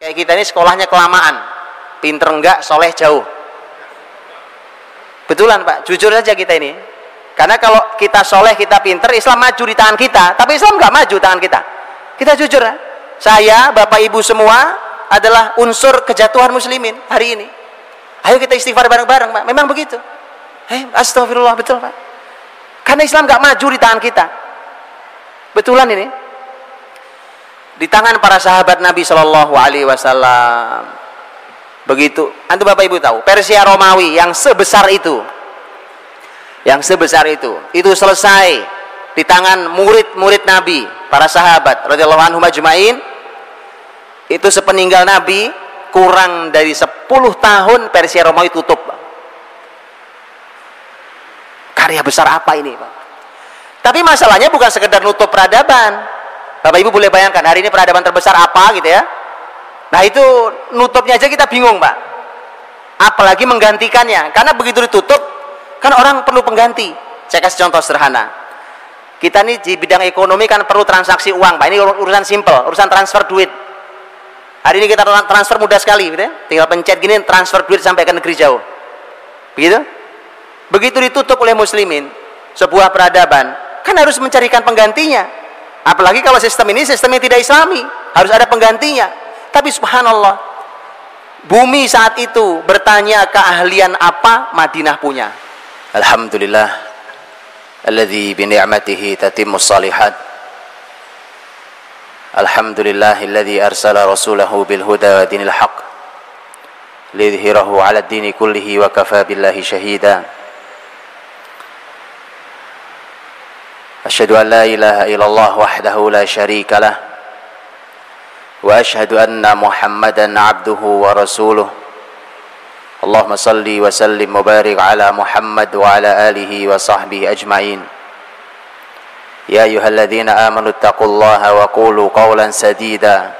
Kayak kita ini sekolahnya kelamaan, pinter enggak, soleh jauh. Betulan Pak, jujur aja kita ini. Karena kalau kita soleh, kita pinter, Islam maju di tangan kita, tapi Islam nggak maju tangan kita. Kita jujur ya. Saya, Bapak Ibu semua adalah unsur kejatuhan muslimin hari ini. Ayo kita istighfar bareng-bareng Pak, memang begitu. Astagfirullah, betul Pak. Karena Islam nggak maju di tangan kita. Betulan ini. Di tangan para sahabat Nabi Shallallahu Alaihi Wasallam. Begitu. Antum Bapak Ibu tahu, Persia Romawi yang sebesar itu, itu selesai di tangan murid-murid Nabi, para sahabat radhiyallahu anhum ajmain. Itu sepeninggal Nabi kurang dari 10 tahun Persia Romawi tutup. Karya besar apa ini Pak? Tapi masalahnya bukan sekedar nutup peradaban. Bapak Ibu boleh bayangkan hari ini peradaban terbesar apa gitu ya. Nah itu nutupnya aja kita bingung Pak, apalagi menggantikannya. Karena begitu ditutup kan orang perlu pengganti. Saya kasih contoh sederhana. Kita nih di bidang ekonomi kan perlu transaksi uang Pak. Ini urusan simple, urusan transfer duit. Hari ini kita transfer mudah sekali gitu ya. Tinggal pencet gini transfer duit sampai ke negeri jauh. Begitu? Begitu ditutup oleh muslimin sebuah peradaban, kan harus mencarikan penggantinya. Apalagi kalau sistem ini sistem yang tidak islami, harus ada penggantinya. Tapi subhanallah, bumi saat itu bertanya keahlian apa Madinah punya. Alhamdulillah alladzi bi ni'matihi tatimmus shalihat. Alhamdulillahilladzi arsala rasulahu bil huda wa dinil haqq liyudhhirahu 'ala ad-dini kullihi wa kafa billahi shahida. Asyhadu an la ilaha illallah wahdahu la syarika lah wa asyhadu anna Muhammadan 'abduhu wa rasuluh. Allahumma salli wa sallim wa barik ala Muhammad wa ala alihi wa sahbihi ajma'in. Ya ayyuhalladzina amanu taqullaha wa qulu qawlan sadida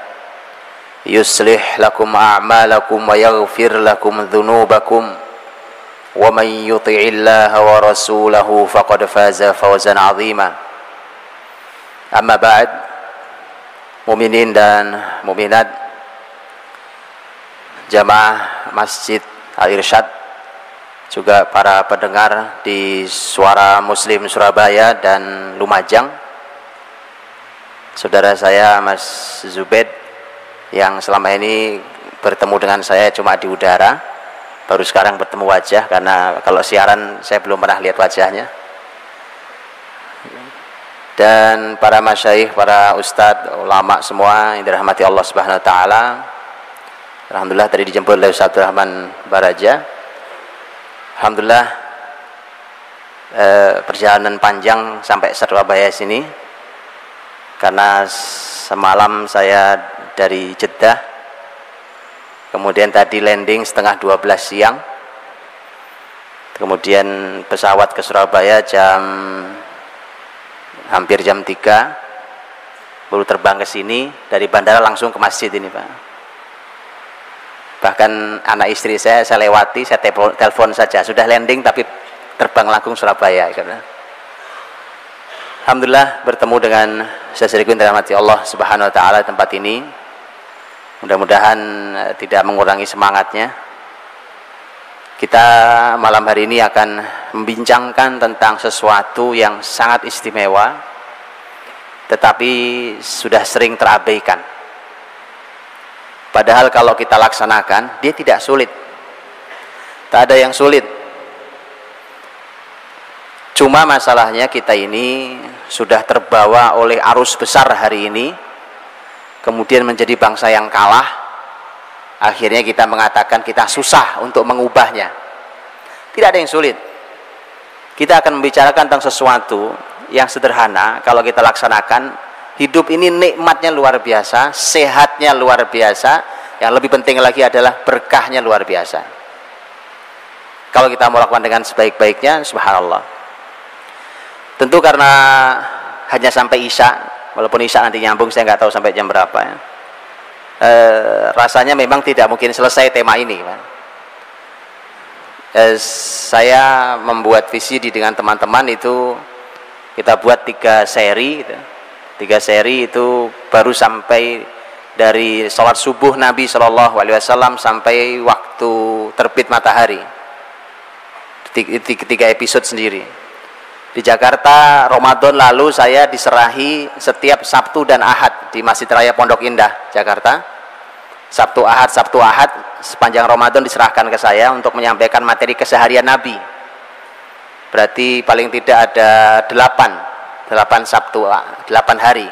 yuslih lakum a'malakum wa yaghfir lakum dhunubakum. Wa man yuti'illaha wa rasulahu faqad faza fawzan 'azima. Amma ba'd, mukminin dan mukminat jamaah Masjid Al-Irsyad, juga para pendengar di Suara Muslim Surabaya dan Lumajang. Saudara saya Mas Zubaid yang selama ini bertemu dengan saya cuma di udara, baru sekarang bertemu wajah, karena kalau siaran saya belum pernah lihat wajahnya. Dan para masyayikh, para ustadz, ulama semua yang dirahmati Allah Subhanahu wa taala. Alhamdulillah tadi dijemput oleh Ustaz Abdurrahman Baraja. Alhamdulillah perjalanan panjang sampai Surabaya sini, karena semalam saya dari Jeddah, kemudian tadi landing setengah 12 siang, kemudian pesawat ke Surabaya hampir jam 3, baru terbang ke sini, dari bandara langsung ke masjid ini Pak. Bahkan anak istri saya lewati, saya telepon saja, sudah landing tapi terbang langsung Surabaya. Alhamdulillah bertemu dengan saudaraku yang dirahmati Allah Subhanahu wa taala di tempat ini. Mudah-mudahan tidak mengurangi semangatnya. Kita malam hari ini akan membincangkan tentang sesuatu yang sangat istimewa, tetapi sudah sering terabaikan. Padahal kalau kita laksanakan, dia tidak sulit. Tak ada yang sulit. Cuma masalahnya kita ini sudah terbawa oleh arus besar hari ini, kemudian menjadi bangsa yang kalah. Akhirnya kita mengatakan kita susah untuk mengubahnya. Tidak ada yang sulit. Kita akan membicarakan tentang sesuatu yang sederhana. Kalau kita laksanakan, hidup ini nikmatnya luar biasa, sehatnya luar biasa, yang lebih penting lagi adalah berkahnya luar biasa. Kalau kita melakukan dengan sebaik-baiknya, subhanallah. Tentu karena hanya sampai Isya, walaupun Isya nanti nyambung, saya nggak tahu sampai jam berapa ya. Rasanya memang tidak mungkin selesai tema ini Pak. Saya membuat VCD dengan teman-teman itu, kita buat 3 seri gitu. 3 seri itu baru sampai dari sholat subuh Nabi Shallallahu Alaihi Wasallam sampai waktu terbit matahari. 3 episode sendiri. Di Jakarta Ramadan lalu saya diserahi setiap Sabtu dan Ahad di Masjid Raya Pondok Indah, Jakarta. Sabtu Ahad sepanjang Ramadan diserahkan ke saya untuk menyampaikan materi keseharian Nabi. Berarti paling tidak ada 8 Sabtu, 8 hari.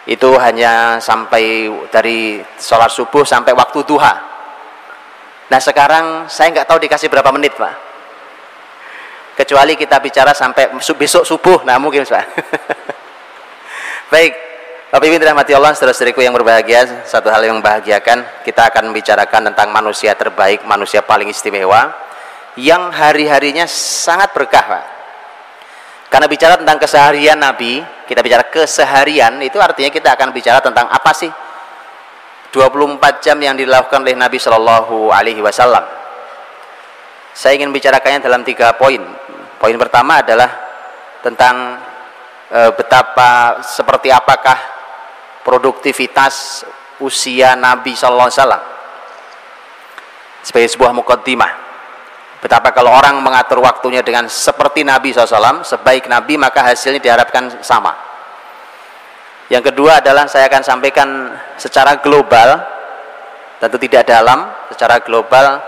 Itu hanya sampai dari sholat subuh sampai waktu duha. Nah sekarang saya nggak tahu dikasih berapa menit Pak, kecuali kita bicara sampai besok subuh. Nah mungkin Pak. Baik, Bapak Ibu dirahmati Allah, saudara-saudariku yang berbahagia, satu hal yang membahagiakan, kita akan membicarakan tentang manusia terbaik, manusia paling istimewa, yang hari-harinya sangat berkah Pak. Karena bicara tentang keseharian Nabi, kita bicara keseharian, itu artinya kita akan bicara tentang apa sih 24 jam yang dilakukan oleh Nabi Shallallahu Alaihi Wasallam. Saya ingin bicarakannya dalam 3 poin. Poin pertama adalah tentang betapa seperti apakah produktivitas usia Nabi Shallallahu Alaihi Wasallam sebagai sebuah muqaddimah. Betapa kalau orang mengatur waktunya dengan seperti Nabi SAW, sebaik Nabi, maka hasilnya diharapkan sama. Yang kedua adalah saya akan sampaikan secara global, tentu tidak dalam, secara global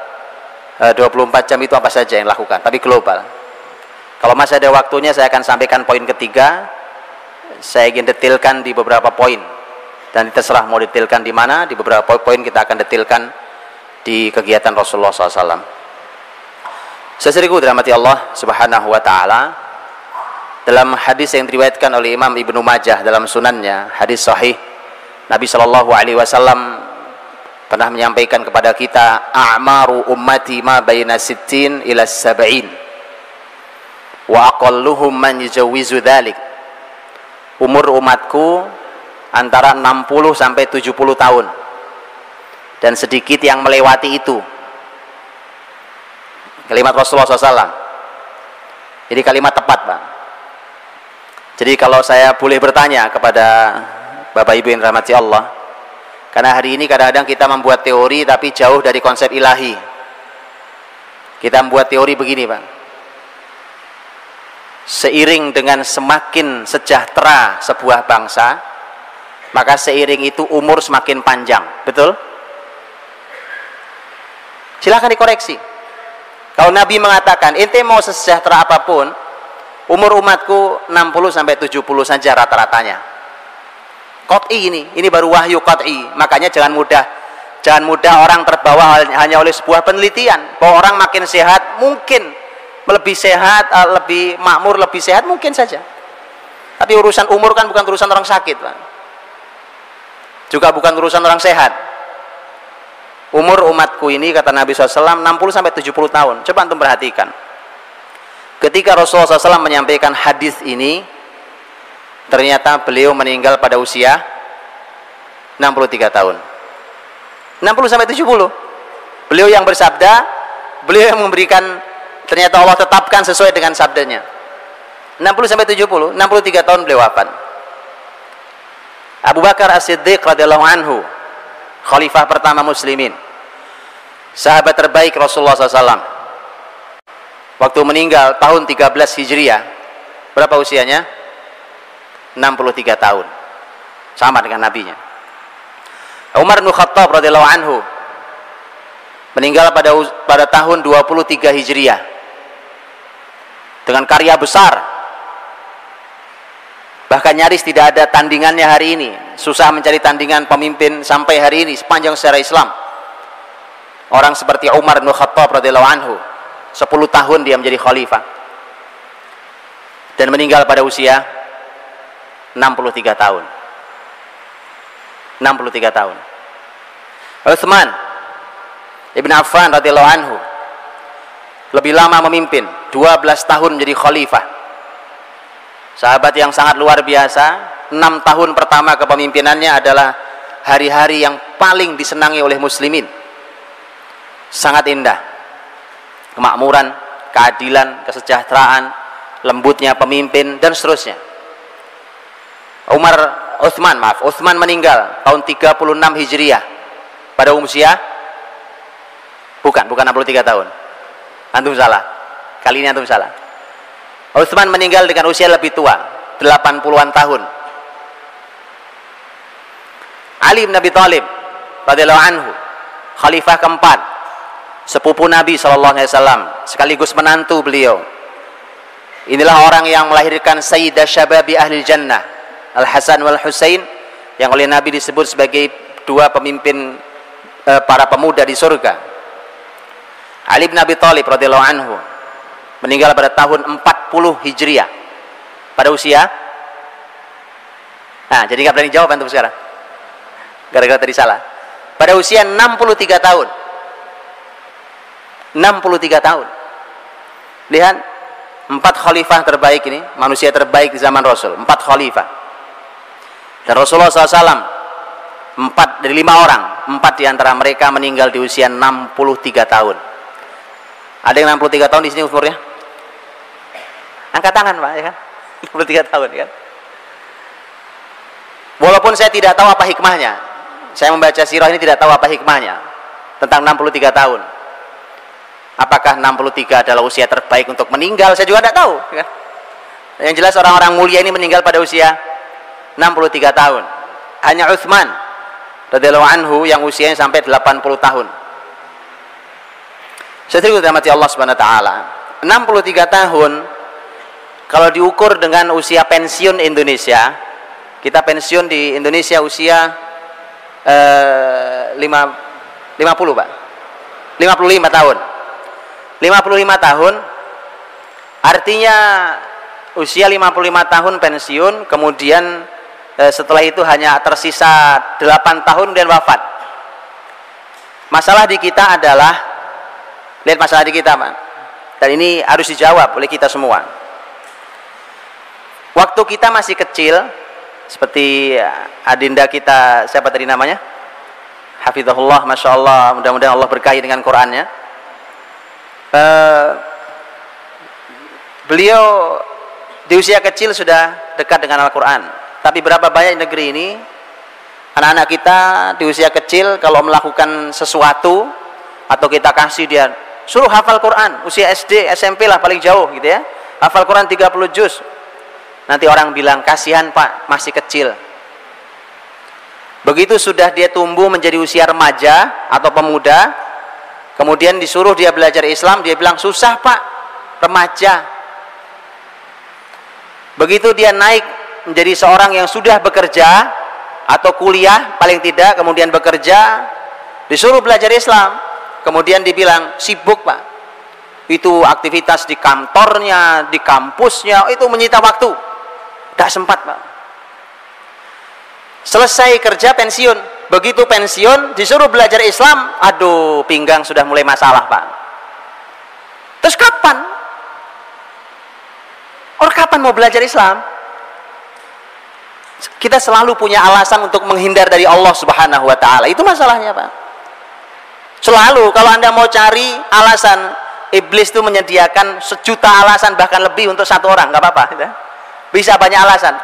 24 jam itu apa saja yang dilakukan, tapi global. Kalau masih ada waktunya saya akan sampaikan poin ketiga. Saya ingin detailkan di beberapa poin, dan terserah mau detailkan di mana. Di beberapa poin kita akan detailkan di kegiatan Rasulullah SAW. Saudaraku dirahmati Allah Subhanahu wa taala, dalam hadis yang diriwayatkan oleh Imam Ibnu Majah dalam sunannya, hadis sahih, Nabi Shallallahu Alaihi Wasallam pernah menyampaikan kepada kita, a'maru ummati ma baina 60 ila 70 wa aqalluhum man yujawizu dzalik. Umur umatku antara 60 sampai 70 tahun, dan sedikit yang melewati itu. Kalimat Rasulullah SAW. Jadi kalimat tepat Pak. Jadi kalau saya boleh bertanya kepada Bapak Ibu yang dirahmati Allah, karena hari ini kadang-kadang kita membuat teori tapi jauh dari konsep ilahi. Kita membuat teori begini Pak, seiring dengan semakin sejahtera sebuah bangsa, maka seiring itu umur semakin panjang. Betul? Silahkan dikoreksi. Kalau Nabi mengatakan, ente mau sejahtera apapun, umur umatku 60 sampai 70 saja rata-ratanya. Qat'i ini baru wahyu qat'i. Makanya jangan mudah orang terbawa hanya oleh sebuah penelitian bahwa orang makin sehat, mungkin lebih sehat, lebih makmur, lebih sehat, mungkin saja. Tapi urusan umur kan bukan urusan orang sakit Pak, juga bukan urusan orang sehat. Umur umatku ini, kata Nabi SAW, 60 sampai 70 tahun. Coba antum perhatikan. Ketika Rasulullah SAW menyampaikan hadis ini, ternyata beliau meninggal pada usia 63 tahun. 60 sampai 70. Beliau yang bersabda, beliau yang memberikan, ternyata Allah tetapkan sesuai dengan sabdanya. 60 sampai 70, 63 tahun beliau wafat. Abu Bakar As-Siddiq radhiyallahu anhu, khalifah pertama muslimin, sahabat terbaik Rasulullah SAW, waktu meninggal tahun 13 Hijriah, berapa usianya? 63 tahun, sama dengan nabinya. Umar bin Khattab radhiyallahu anhu meninggal pada tahun 23 Hijriah dengan karya besar, bahkan nyaris tidak ada tandingannya hari ini. Susah mencari tandingan pemimpin sampai hari ini sepanjang sejarah Islam. Orang seperti Umar bin Khattab radhiyallahu anhu, 10 tahun dia menjadi khalifah dan meninggal pada usia 63 tahun. 63 tahun. Utsman Ibn Affan radhiyallahu anhu lebih lama memimpin, 12 tahun menjadi khalifah. Sahabat yang sangat luar biasa. 6 tahun pertama kepemimpinannya adalah hari-hari yang paling disenangi oleh muslimin. Sangat indah. Kemakmuran, keadilan, kesejahteraan, lembutnya pemimpin, dan seterusnya. Umar Utsman meninggal tahun 36 Hijriah pada usia bukan 63 tahun. Antum salah. Kali ini antum salah. Utsman meninggal dengan usia lebih tua, 80-an tahun. Ali bin Abi Thalib radhiyallahu anhu, khalifah keempat, sepupu Nabi SAW, sekaligus menantu beliau. Inilah orang yang melahirkan Sayyidah Syababi Ahli Jannah, Al-Hasan wal Husain, yang oleh Nabi disebut sebagai dua pemimpin para pemuda di surga. Ali bin Abi Thalib radhiyallahu anhu meninggal pada tahun 40 Hijriah pada usia, nah jadi nggak berani jawab antum sekarang gara-gara tadi salah, pada usia 63 tahun. 63 tahun. Lihat, 4 khalifah terbaik ini, manusia terbaik di zaman Rasul, 4 khalifah. Dan Rasulullah SAW 4 dari 5 orang, 4 diantara mereka meninggal di usia 63 tahun. Ada yang 63 tahun di sini umurnya? Angkat tangan Pak, ya kan? 63 tahun, ya kan? Walaupun saya tidak tahu apa hikmahnya, saya membaca sirah ini tidak tahu apa hikmahnya tentang 63 tahun. Apakah 63 adalah usia terbaik untuk meninggal? Saya juga tidak tahu, ya kan? Yang jelas orang-orang mulia ini meninggal pada usia 63 tahun. Hanya Utsman radhiyallahu anhu yang usianya sampai 80 tahun. Saya dirahmati Allah Subhanahu wa taala. 63 tahun kalau diukur dengan usia pensiun Indonesia, kita pensiun di Indonesia usia 50 Pak. 55 tahun. 55 tahun artinya usia 55 tahun pensiun, kemudian setelah itu hanya tersisa 8 tahun dan wafat. Masalah di kita adalah, lihat masalah di kita Pak, dan ini harus dijawab oleh kita semua. Waktu kita masih kecil, seperti adinda kita, siapa tadi namanya? Hafizahullah, Masya Allah, mudah-mudahan Allah berkahi dengan Qur'annya. Beliau di usia kecil sudah dekat dengan Al-Quran. Tapi berapa banyak negeri ini anak-anak kita di usia kecil kalau melakukan sesuatu atau kita kasih dia suruh hafal Quran, usia SD, SMP lah paling jauh gitu ya, hafal Quran 30 juz, nanti orang bilang kasihan Pak masih kecil. Begitu sudah dia tumbuh menjadi usia remaja atau pemuda, kemudian disuruh dia belajar Islam, dia bilang susah Pak, remaja. Begitu dia naik menjadi seorang yang sudah bekerja atau kuliah paling tidak, kemudian bekerja, disuruh belajar Islam, kemudian dibilang sibuk Pak, itu aktivitas di kantornya, di kampusnya, itu menyita waktu, tidak sempat Pak. Selesai kerja pensiun, begitu pensiun disuruh belajar Islam, aduh pinggang sudah mulai masalah Pak. Terus kapan? Orang kapan mau belajar Islam? Kita selalu punya alasan untuk menghindar dari Allah Subhanahu wa taala. Itu masalahnya Pak. Selalu kalau Anda mau cari alasan, iblis itu menyediakan sejuta alasan, bahkan lebih untuk satu orang, nggak apa-apa gitu. Bisa banyak alasan.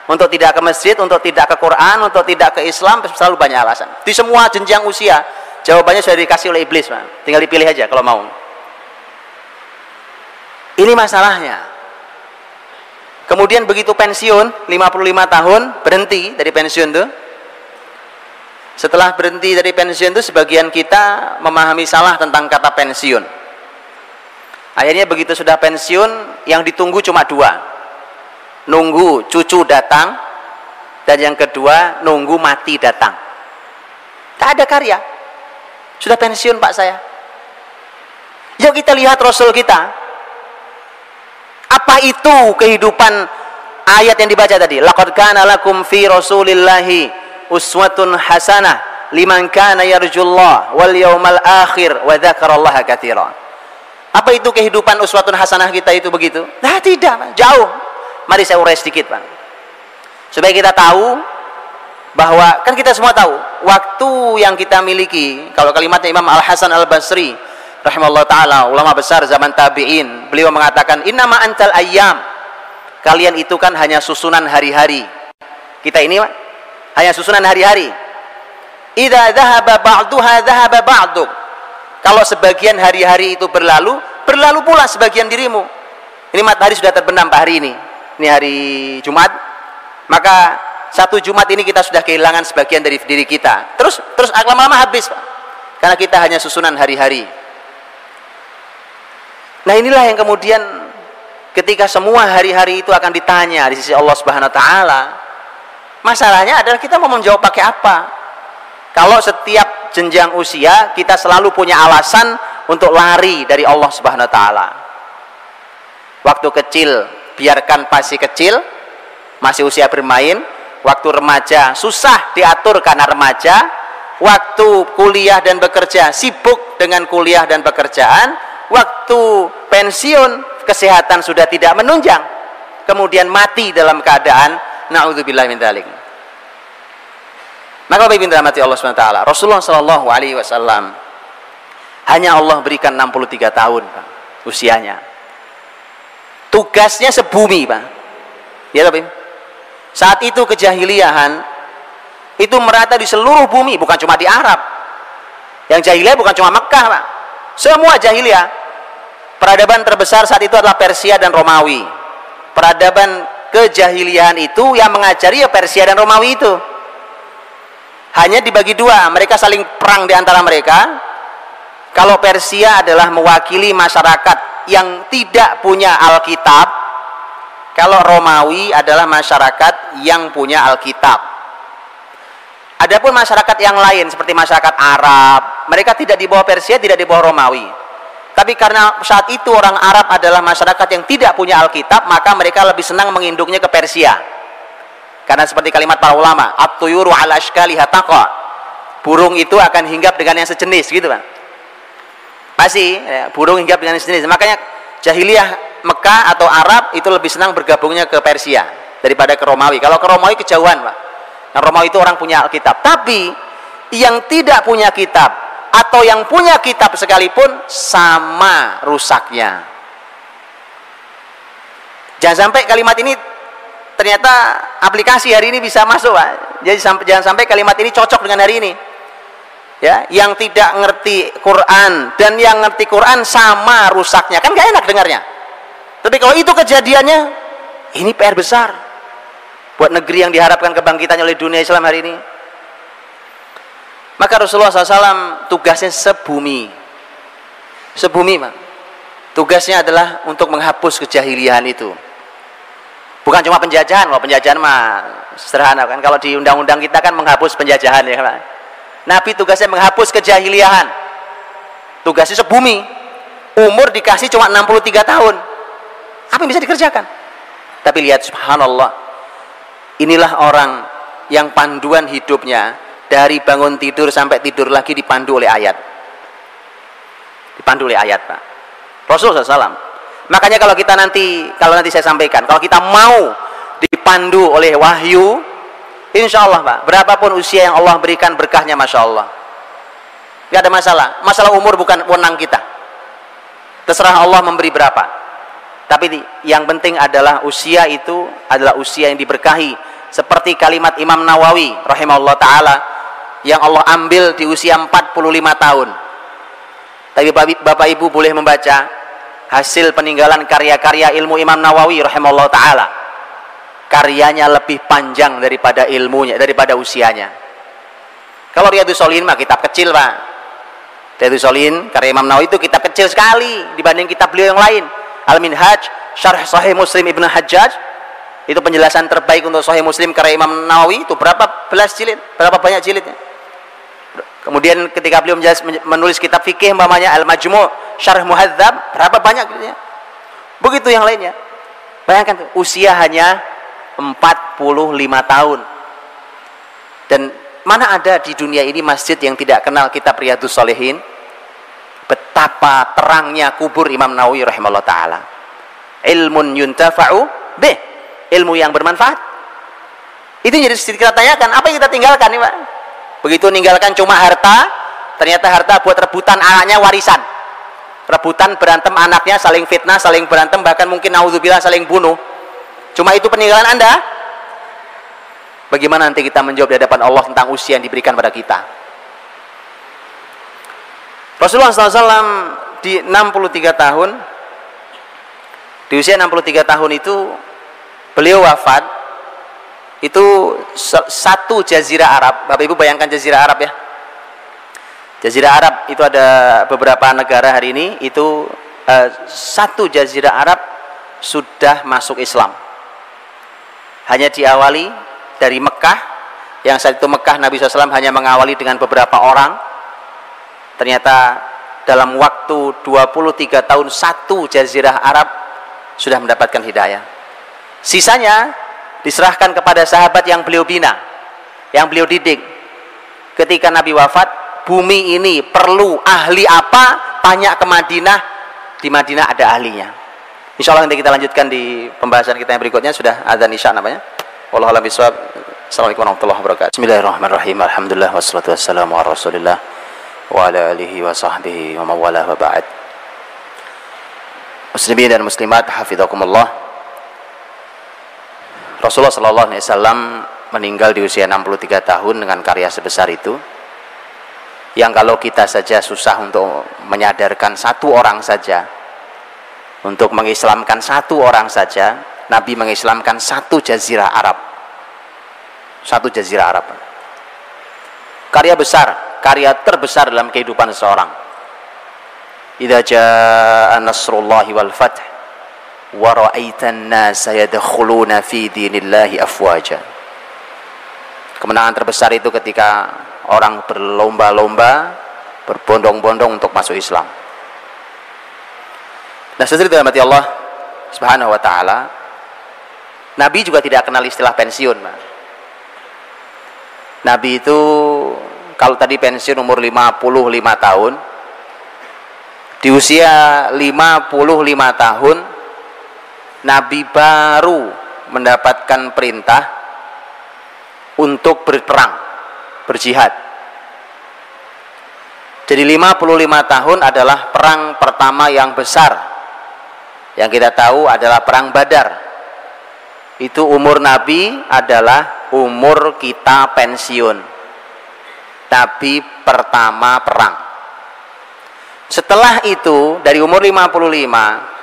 Untuk tidak ke masjid, untuk tidak ke Quran, untuk tidak ke Islam, selalu banyak alasan. Di semua jenjang usia, jawabannya sudah dikasih oleh iblis Pak. Tinggal dipilih aja kalau mau. Ini masalahnya. Kemudian begitu pensiun, 55 tahun, berhenti dari pensiun itu. Setelah berhenti dari pensiun itu, sebagian kita memahami salah tentang kata pensiun. Akhirnya begitu sudah pensiun, yang ditunggu cuma dua. Nunggu cucu datang, dan yang kedua, nunggu mati datang. Tak ada karya. Sudah pensiun Pak saya. Yuk kita lihat Rasul kita. Apa itu kehidupan ayat yang dibaca tadi? Laqad kana lakum fi Rasulillahi uswatun hasanah liman kana yarjullah wal yawmal akhir wa dzakarallaha katsira. Apa itu kehidupan uswatun hasanah kita itu begitu? Nah, tidak, jauh. Mari saya urai sedikit, Pak. Supaya kita tahu bahwa kan kita semua tahu waktu yang kita miliki. Kalau kalimatnya Imam Al-Hasan Al-Basri rahimahullah ta'ala, ulama besar zaman tabi'in, beliau mengatakan innama antal ayyam, kalian itu kan hanya susunan hari-hari. Kita ini hanya susunan hari-hari. Idza dhahaba ba'duha dhahaba ba'duk. Kalau sebagian hari-hari itu berlalu, berlalu pula sebagian dirimu. Ini matahari sudah terbenam Pak hari ini. Ini hari Jumat. Maka satu Jumat ini kita sudah kehilangan sebagian dari diri kita. Terus lama-lama habis, Pak. Karena kita hanya susunan hari-hari. Nah, inilah yang kemudian ketika semua hari-hari itu akan ditanya di sisi Allah Subhanahu wa taala. Masalahnya adalah kita mau menjawab pakai apa? Kalau setiap jenjang usia kita selalu punya alasan untuk lari dari Allah Subhanahu wa taala. Waktu kecil biarkan masih kecil, masih usia bermain. Waktu remaja susah diatur karena remaja. Waktu kuliah dan bekerja sibuk dengan kuliah dan pekerjaan. Waktu pensiun kesehatan sudah tidak menunjang, kemudian mati dalam keadaan na'udzubillah min dzalik. Maka Bapak Ibu dirahmati Allah Subhanahu wa taala, Rasulullah sallallahu alaihi wasallam hanya Allah berikan 63 tahun, Pak, usianya. Tugasnya sebumi, Pak. Ya, Bapak Ibu. Saat itu kejahiliahan itu merata di seluruh bumi, bukan cuma di Arab. Yang jahiliyah bukan cuma Mekah, Pak. Semua jahiliyah. Peradaban terbesar saat itu adalah Persia dan Romawi. Peradaban kejahiliahan itu yang mengajari ya Persia dan Romawi itu. Hanya dibagi dua, mereka saling perang di antara mereka. Kalau Persia adalah mewakili masyarakat yang tidak punya Alkitab, kalau Romawi adalah masyarakat yang punya Alkitab. Adapun masyarakat yang lain seperti masyarakat Arab, mereka tidak di bawah Persia, tidak di bawah Romawi. Tapi karena saat itu orang Arab adalah masyarakat yang tidak punya Alkitab, maka mereka lebih senang menginduknya ke Persia. Karena seperti kalimat para ulama, at-tuyuru ala ashkaliha taqa. Burung itu akan hinggap dengan yang sejenis, gitu, Pak. Pasti ya, burung hinggap dengan yang sejenis. Makanya jahiliyah Mekah atau Arab itu lebih senang bergabungnya ke Persia daripada ke Romawi. Kalau ke Romawi kejauhan, Pak. Nah, Romawi itu orang punya Alkitab. Tapi yang tidak punya kitab atau yang punya kitab sekalipun sama rusaknya. Jangan sampai kalimat ini ternyata aplikasi hari ini bisa masuk, Pak. Jadi jangan sampai kalimat ini cocok dengan hari ini. Ya, yang tidak ngerti Quran dan yang ngerti Quran sama rusaknya. Kan gak enak dengarnya. Tapi kalau itu kejadiannya, ini PR besar buat negeri yang diharapkan kebangkitannya oleh dunia Islam hari ini. Maka Rasulullah SAW tugasnya sebumi. Sebumi, Pak. Tugasnya adalah untuk menghapus kejahiliahan itu. Bukan cuma penjajahan, kalau penjajahan mah sederhana kan. Kalau di undang-undang kita kan menghapus penjajahan, ya Pak. Nabi tugasnya menghapus kejahiliahan. Tugasnya sebumi. Umur dikasih cuma 63 tahun. Apa yang bisa dikerjakan? Tapi lihat, subhanallah, inilah orang yang panduan hidupnya dari bangun tidur sampai tidur lagi dipandu oleh ayat. Dipandu oleh ayat, Pak. Rasulullah SAW. Makanya kalau nanti saya sampaikan, kalau kita mau dipandu oleh wahyu, insya Allah, Pak, berapapun usia yang Allah berikan berkahnya, masya Allah, nggak ada masalah. Masalah umur bukan wewenang kita. Terserah Allah memberi berapa. Tapi yang penting adalah usia itu adalah usia yang diberkahi. Seperti kalimat Imam Nawawi rahimahullah ta'ala yang Allah ambil di usia 45 tahun. Tapi Bapak Ibu boleh membaca hasil peninggalan karya-karya ilmu Imam Nawawi rahimahullah ta'ala. Karyanya lebih panjang daripada ilmunya, daripada usianya. Kalau Riyadhus Shalihin mah kitab kecil, Pak. Riyadhus Shalihin karya Imam Nawawi itu kitab kecil sekali dibanding kitab beliau yang lain. Al-Minhaj Syarh Sahih Muslim Ibnu Hajjaj, itu penjelasan terbaik untuk Sahih Muslim karya Imam Nawawi. Itu berapa belas jilid, berapa banyak jilidnya. Kemudian ketika beliau menulis kitab fikih umpamanya Al-Majmu' Syarh Muhadzab, berapa banyak jilidnya. Begitu yang lainnya. Bayangkan tuh, usia hanya 45 tahun. Dan mana ada di dunia ini masjid yang tidak kenal kitab Riyadhus Shalihin? Betapa terangnya kubur Imam Nawawi rahimahullah ta'ala. Ilmun yuntafa'u bih, ilmu yang bermanfaat. Itu jadi kita tanyakan, apa yang kita tinggalkan nih, Pak? Begitu ninggalkan cuma harta, ternyata harta buat rebutan anaknya, warisan. Rebutan, berantem anaknya, saling fitnah, saling berantem, bahkan mungkin naudzubillah saling bunuh. Cuma itu peninggalan Anda? Bagaimana nanti kita menjawab di hadapan Allah tentang usia yang diberikan pada kita? Rasulullah SAW di 63 tahun, di usia 63 tahun itu beliau wafat. Itu satu jazirah Arab. Bapak Ibu bayangkan jazirah Arab ya. Jazirah Arab itu ada beberapa negara hari ini, itu satu jazirah Arab sudah masuk Islam. Hanya diawali dari Mekah, yang saat itu Mekah Nabi SAW hanya mengawali dengan beberapa orang. Ternyata dalam waktu 23 tahun satu jazirah Arab sudah mendapatkan hidayah. Sisanya diserahkan kepada sahabat yang beliau bina, yang beliau didik. Ketika Nabi wafat, bumi ini perlu ahli apa? Tanya ke Madinah, di Madinah ada ahlinya. Insya Allah nanti kita lanjutkan di pembahasan kita yang berikutnya. Sudah adzan isya namanya. Wallahu a'lam bishawab. Assalamualaikum warahmatullahi wabarakatuh. Bismillahirrahmanirrahim. Alhamdulillah wassalatu wassalamu ala Rasulillah wa ala alihi wa sahbihi wa mawalah wa ba'd. Muslimin dan muslimat hafizakumullah. Rasulullah sallallahu alaihi wasallam meninggal di usia 63 tahun dengan karya sebesar itu, yang kalau kita saja susah untuk menyadarkan satu orang saja, untuk mengislamkan satu orang saja, Nabi mengislamkan satu jazirah Arab. Satu jazirah Arab. Karya besar, karya terbesar dalam kehidupan seseorang. Idza jaa nasrullahi wal fath wa ra'aitan nasa yadkhuluna fi dinillahi afwaja. Kemenangan terbesar itu ketika orang berlomba-lomba, berbondong-bondong untuk masuk Islam. Nah, sesuai dengan hati Allah Subhanahu wa taala, Nabi juga tidak kenal istilah pensiun. Nabi itu kalau tadi pensiun umur 55 tahun, di usia 55 tahun Nabi baru mendapatkan perintah untuk berperang, berjihad. Jadi 55 tahun adalah perang pertama yang besar. Yang kita tahu adalah perang Badar. Itu umur Nabi adalah umur kita pensiun. Nabi pertama perang. Setelah itu dari umur 55,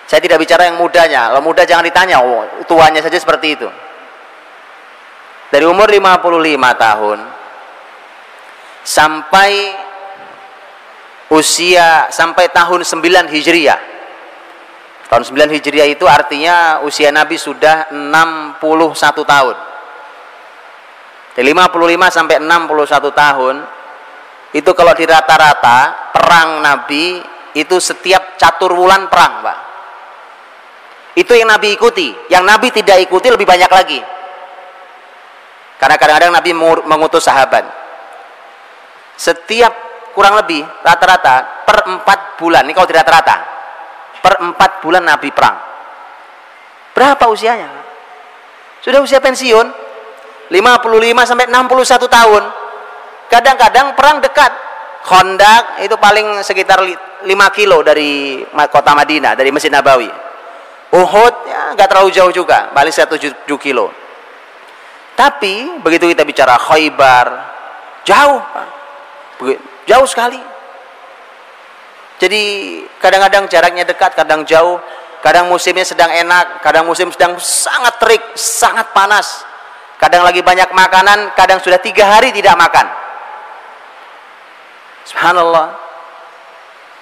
saya tidak bicara yang mudanya. Kalau muda jangan ditanya, oh, tuanya saja seperti itu. Dari umur 55 tahun sampai tahun 9 Hijriah. Tahun 9 Hijriah itu artinya usia Nabi sudah 61 tahun. Dari 55 sampai 61 tahun itu kalau di rata-rata perang Nabi itu setiap catur wulan perang, Pak. Itu yang Nabi ikuti. Yang Nabi tidak ikuti lebih banyak lagi. Karena kadang-kadang Nabi mengutus sahabat. Setiap kurang lebih rata-rata per 4 bulan. Ini kalau tidak rata-rata. Per 4 bulan Nabi perang. Berapa usianya? Sudah usia pensiun. 55 sampai 61 tahun. Kadang-kadang perang dekat. Khandaq itu paling sekitar 5 kilo dari kota Madinah, dari Masjid Nabawi. Uhud ya nggak terlalu jauh juga, paling 7 kilo. Tapi begitu kita bicara Khaybar, jauh, jauh sekali. Jadi kadang-kadang jaraknya dekat, kadang jauh, kadang musimnya sedang enak, kadang musim sedang sangat terik, sangat panas. Kadang lagi banyak makanan, kadang sudah 3 hari tidak makan. Subhanallah.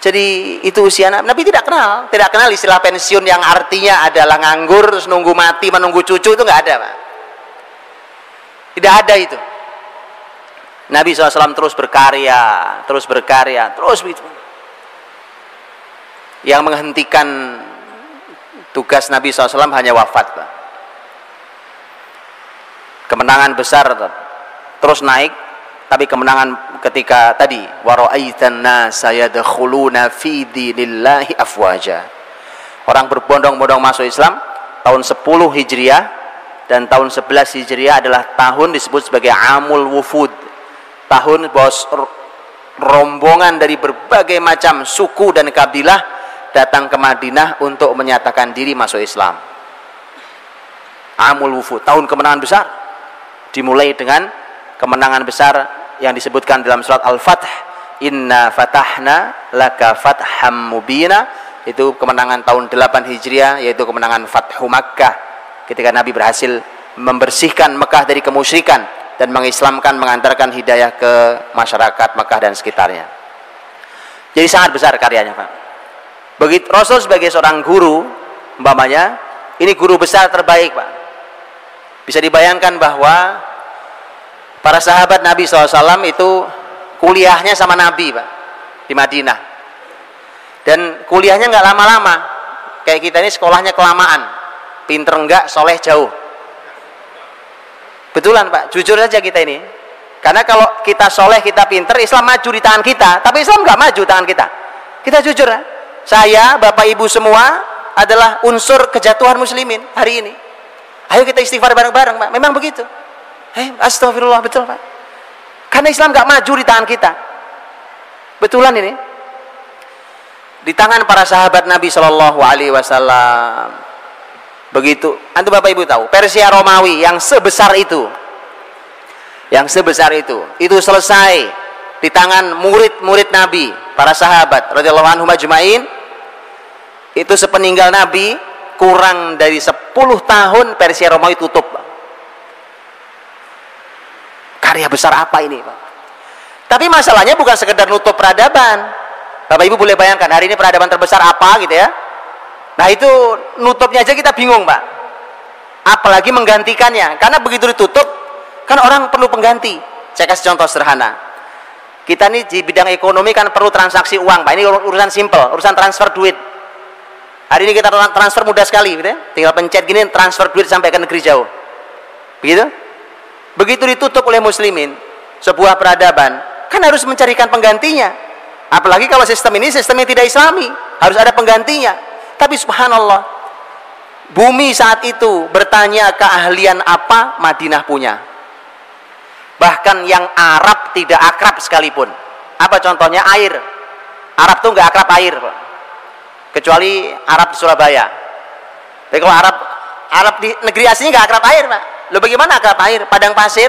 Jadi itu usia Nabi tidak kenal istilah pensiun yang artinya adalah nganggur terus nunggu mati menunggu cucu, itu nggak ada, Pak. Tidak ada itu. Nabi SAW terus berkarya, terus begitu. Yang menghentikan tugas Nabi SAW hanya wafat, Pak. Kemenangan besar terus naik, tapi kemenangan ketika tadi wara'aitan nasa yadkhuluna fi dinillahi afwaja. Orang berbondong-bondong masuk Islam tahun 10 Hijriah dan tahun 11 Hijriah adalah tahun disebut sebagai Amul Wufud. Tahun bos rombongan dari berbagai macam suku dan kabilah datang ke Madinah untuk menyatakan diri masuk Islam. Amul Wufud, tahun kemenangan besar. Dimulai dengan kemenangan besar yang disebutkan dalam surat Al-Fath, inna fatahna laka fatham mubina, itu kemenangan tahun 8 Hijriah, yaitu kemenangan Fathu Makkah, ketika Nabi berhasil membersihkan Mekah dari kemusyrikan dan mengislamkan, mengantarkan hidayah ke masyarakat Mekah dan sekitarnya. Jadi sangat besar karyanya, Pak. Begitu Rasul sebagai seorang guru, umpamanya ini guru besar terbaik, Pak. Bisa dibayangkan bahwa para sahabat Nabi SAW itu kuliahnya sama Nabi, Pak, di Madinah. Dan kuliahnya nggak lama-lama. Kayak kita ini sekolahnya kelamaan, pinter enggak, soleh jauh. Betulan, Pak, jujur saja kita ini. Karena kalau kita soleh, kita pinter, Islam maju di tangan kita. Tapi Islam nggak maju tangan kita. Kita jujur, ya? Saya, Bapak Ibu semua adalah unsur kejatuhan muslimin hari ini. Ayo kita istighfar bareng-bareng, Pak. Memang begitu. Astagfirullah, betul, Pak. Karena Islam nggak maju di tangan kita. Betulan ini. Di tangan para sahabat Nabi Shallallahu Alaihi Wasallam. Begitu, antum Bapak Ibu tahu, Persia Romawi yang sebesar itu, itu selesai di tangan murid-murid Nabi, para sahabat radhiyallahu anhum ajmain. Itu sepeninggal Nabi, kurang dari 10 tahun Persia Romawi tutup. Karya besar apa ini, Pak? Tapi masalahnya bukan sekedar nutup peradaban. Bapak Ibu boleh bayangkan, hari ini peradaban terbesar apa gitu ya. Nah itu nutupnya aja kita bingung, Pak. Apalagi menggantikannya. Karena begitu ditutup, kan orang perlu pengganti. Saya kasih contoh sederhana. Kita nih di bidang ekonomi kan perlu transaksi uang, Pak. Ini urusan simple, urusan transfer duit. Hari ini kita transfer mudah sekali, gitu ya. Tinggal pencet gini, transfer duit sampai ke negeri jauh. Begitu? Begitu ditutup oleh muslimin, sebuah peradaban, kan harus mencarikan penggantinya. Apalagi kalau sistem ini sistem yang tidak islami, harus ada penggantinya. Tapi subhanallah, bumi saat itu bertanya keahlian apa Madinah punya. Bahkan yang Arab tidak akrab sekalipun. Apa contohnya? Air. Arab tuh nggak akrab air, Pak. Kecuali Arab di Surabaya. Tapi kalau Arab di negeri aslinya nggak akrab air, Pak. Loh bagaimana akrab air? Padang pasir.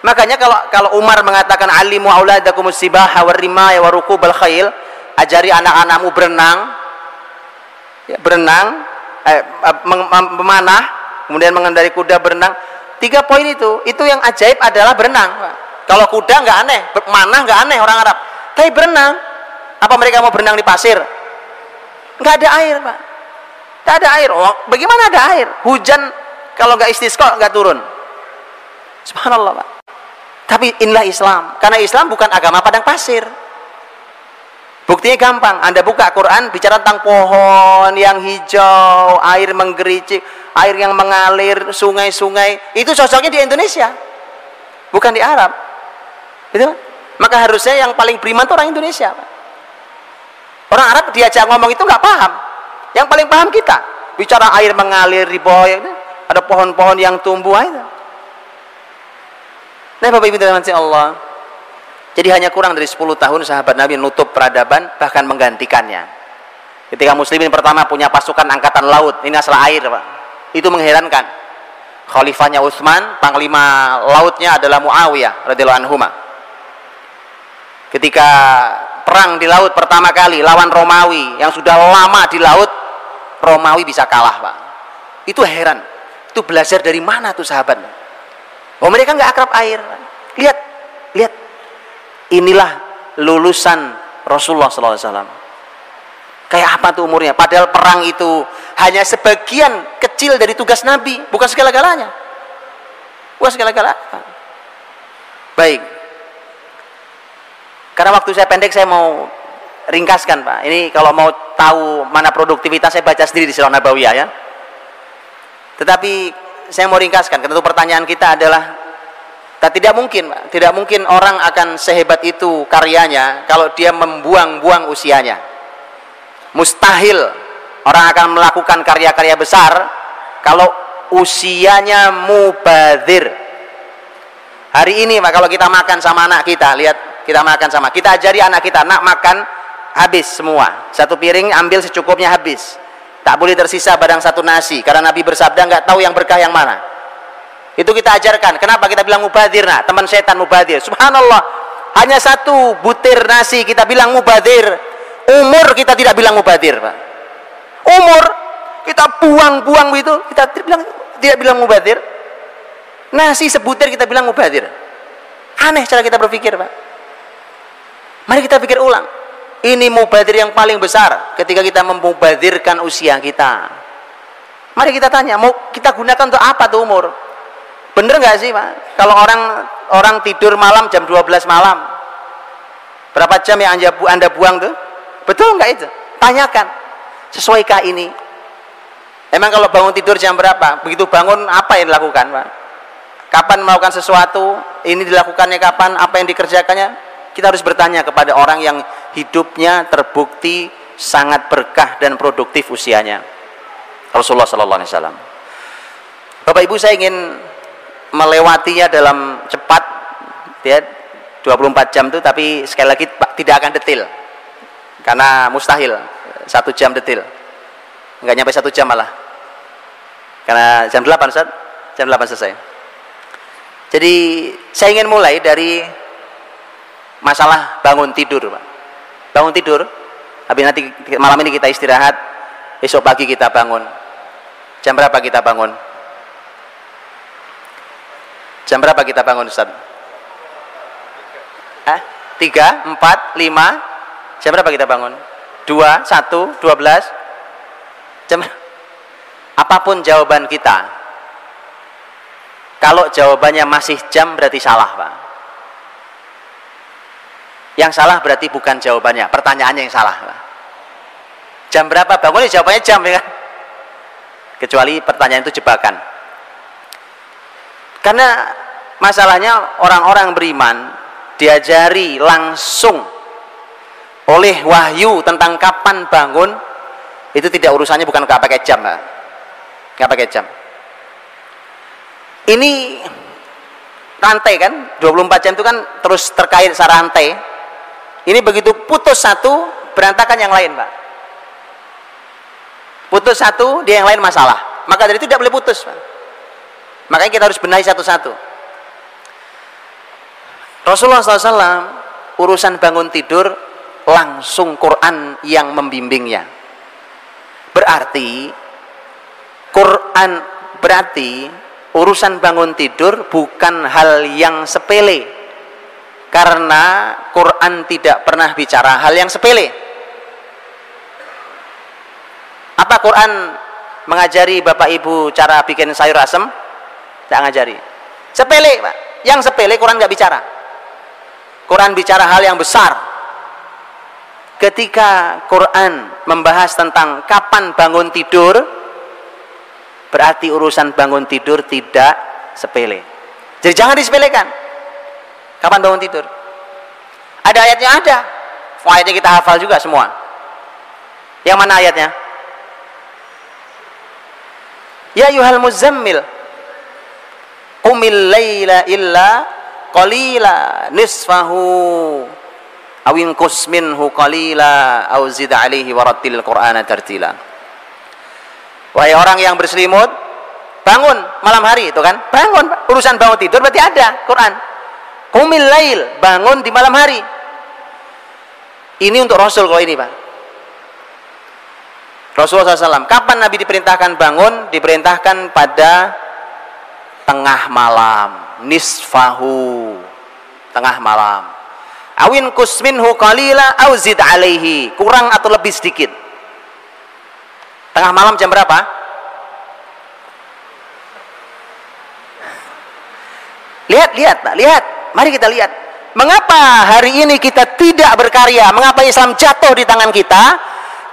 Makanya kalau Umar mengatakan alimu auladakumus sibaha warimaya warukubal khail, ajari anak-anakmu berenang, ya, memanah, kemudian mengendarai kuda, berenang. 3 poin itu yang ajaib adalah berenang, Pak. Kalau kuda nggak aneh, memanah nggak aneh orang Arab. Tapi berenang, apa mereka mau berenang di pasir? Nggak ada air, Pak. Nggak ada air. Oh, bagaimana ada air? Hujan kalau nggak istisqa nggak turun. Subhanallah, Pak. Tapi inilah Islam. Karena Islam bukan agama padang pasir. Buktinya gampang, Anda buka Quran bicara tentang pohon yang hijau, air menggericik, air yang mengalir, sungai-sungai. Itu cocoknya di Indonesia, bukan di Arab. Gitu? Maka harusnya yang paling beriman itu orang Indonesia, Pak. Orang Arab diajak ngomong itu nggak paham. Yang paling paham kita. Bicara air mengalir di bawah, ada pohon-pohon yang tumbuh. Nah, Bapak Ibu dan Allah. Jadi hanya kurang dari 10 tahun sahabat Nabi menutup peradaban, bahkan menggantikannya. Ketika muslimin pertama punya pasukan angkatan laut, ini asal air, Pak. Itu mengherankan. Khalifahnya Utsman, panglima lautnya adalah Muawiyah radhiyallahu anhu. Ketika perang di laut pertama kali lawan Romawi yang sudah lama di laut, Romawi bisa kalah, Pak. Itu heran. Itu belajar dari mana tuh sahabat? Oh, mereka nggak akrab air. Lihat. Inilah lulusan Rasulullah SAW. Kayak apa tuh umurnya? Padahal perang itu hanya sebagian kecil dari tugas Nabi, bukan segala-galanya. Baik. Karena waktu saya pendek, saya mau ringkaskan, Pak. Ini kalau mau tahu mana produktivitas, saya baca sendiri di Sirah Nabawiyah, ya. Tetapi saya mau ringkaskan, karena pertanyaan kita adalah, tidak mungkin orang akan sehebat itu karyanya kalau dia membuang-buang usianya. Mustahil orang akan melakukan karya-karya besar kalau usianya mubadzir. Hari ini, Pak, kalau kita makan sama anak kita, lihat, kita ajari anak kita, nak makan habis semua, 1 piring ambil secukupnya habis. Tak boleh tersisa barang satu nasi, karena Nabi bersabda nggak tahu yang berkah yang mana. Itu kita ajarkan. Kenapa kita bilang mubadir? Nah, teman setan mubadir. Subhanallah, hanya satu butir nasi kita bilang mubadir. Umur kita tidak bilang mubadir, Pak. Umur kita buang-buang itu, kita tidak bilang mubadir. Nasi sebutir kita bilang mubadir. Aneh cara kita berpikir, Pak. Mari kita pikir ulang. Ini mubadir yang paling besar ketika kita memubadirkan usia kita. Mari kita tanya, mau kita gunakan untuk apa tuh umur? Bener nggak sih, Pak? Kalau orang tidur malam jam 12 malam, berapa jam yang anda buang tuh? Betul nggak itu? Tanyakan. Sesuaikah ini? Emang kalau bangun tidur jam berapa? Begitu bangun apa yang dilakukan, Pak? Kapan melakukan sesuatu? Ini dilakukannya kapan? Apa yang dikerjakannya? Kita harus bertanya kepada orang yang hidupnya terbukti sangat berkah dan produktif usianya. Rasulullah Sallallahu Alaihi Wasallam. Bapak Ibu, saya ingin melewatinya dalam cepat, ya, 24 jam itu, tapi sekali lagi tidak akan detil, karena mustahil 1 jam detil, nggak nyampe 1 jam malah, karena jam 8 Ustaz, jam 8 selesai. Jadi saya ingin mulai dari masalah bangun tidur, Pak. Bangun tidur, habis nanti malam ini kita istirahat, besok pagi kita bangun. Jam berapa kita bangun? Jam berapa kita bangun, Ustaz? 3, 4, 5. Jam berapa kita bangun? 2, 1, 12. Jam. Apapun jawaban kita, kalau jawabannya masih jam berarti salah, Pak. Yang salah berarti bukan jawabannya, pertanyaannya yang salah, Pak. Jam berapa bangun? Jawabannya jam, ya kan? Kecuali pertanyaan itu jebakan. Karena masalahnya orang-orang beriman diajari langsung oleh wahyu tentang kapan bangun, itu tidak, urusannya bukan nggak pakai jam, Pak. Nggak pakai jam. Ini rantai kan, 24 jam itu kan terus terkait secara rantai. Ini begitu putus satu, berantakan yang lain, Pak. Putus satu, dia yang lain masalah. Maka dari itu tidak boleh putus, Pak. Makanya kita harus benahi satu-satu. Rasulullah SAW urusan bangun tidur langsung Quran yang membimbingnya. Berarti urusan bangun tidur bukan hal yang sepele. Karena Quran tidak pernah bicara hal yang sepele. Apa Quran mengajari Bapak Ibu cara bikin sayur asem? Tidak ngajari. Sepele, Pak. Yang sepele Quran nggak bicara. Quran bicara hal yang besar. Ketika Quran membahas tentang kapan bangun tidur, berarti urusan bangun tidur tidak sepele. Jadi jangan disepelekan. Kapan bangun tidur? Ada ayatnya? Ada. Ayatnya kita hafal juga semua. Yang mana ayatnya? Ya ayyuhal muzammil qumil laila illa qalila nisfahu aw inqus minhu qalila aw zid alaihi warattil qur'ana tartila. Wahai orang yang berselimut, bangun malam hari, itu kan? Bangun, urusan bangun tidur berarti ada Quran. Qumil lail, bangun di malam hari. Ini untuk Rasul kalau ini, Pak. Rasulullah SAW, kapan Nabi diperintahkan bangun? Diperintahkan pada tengah malam, nisfahu, tengah malam. Awin kusminhu qalila au zid alaihi, kurang atau lebih sedikit. Tengah malam jam berapa? Lihat, Pak, lihat. Mari kita lihat. Mengapa hari ini kita tidak berkarya? Mengapa Islam jatuh di tangan kita?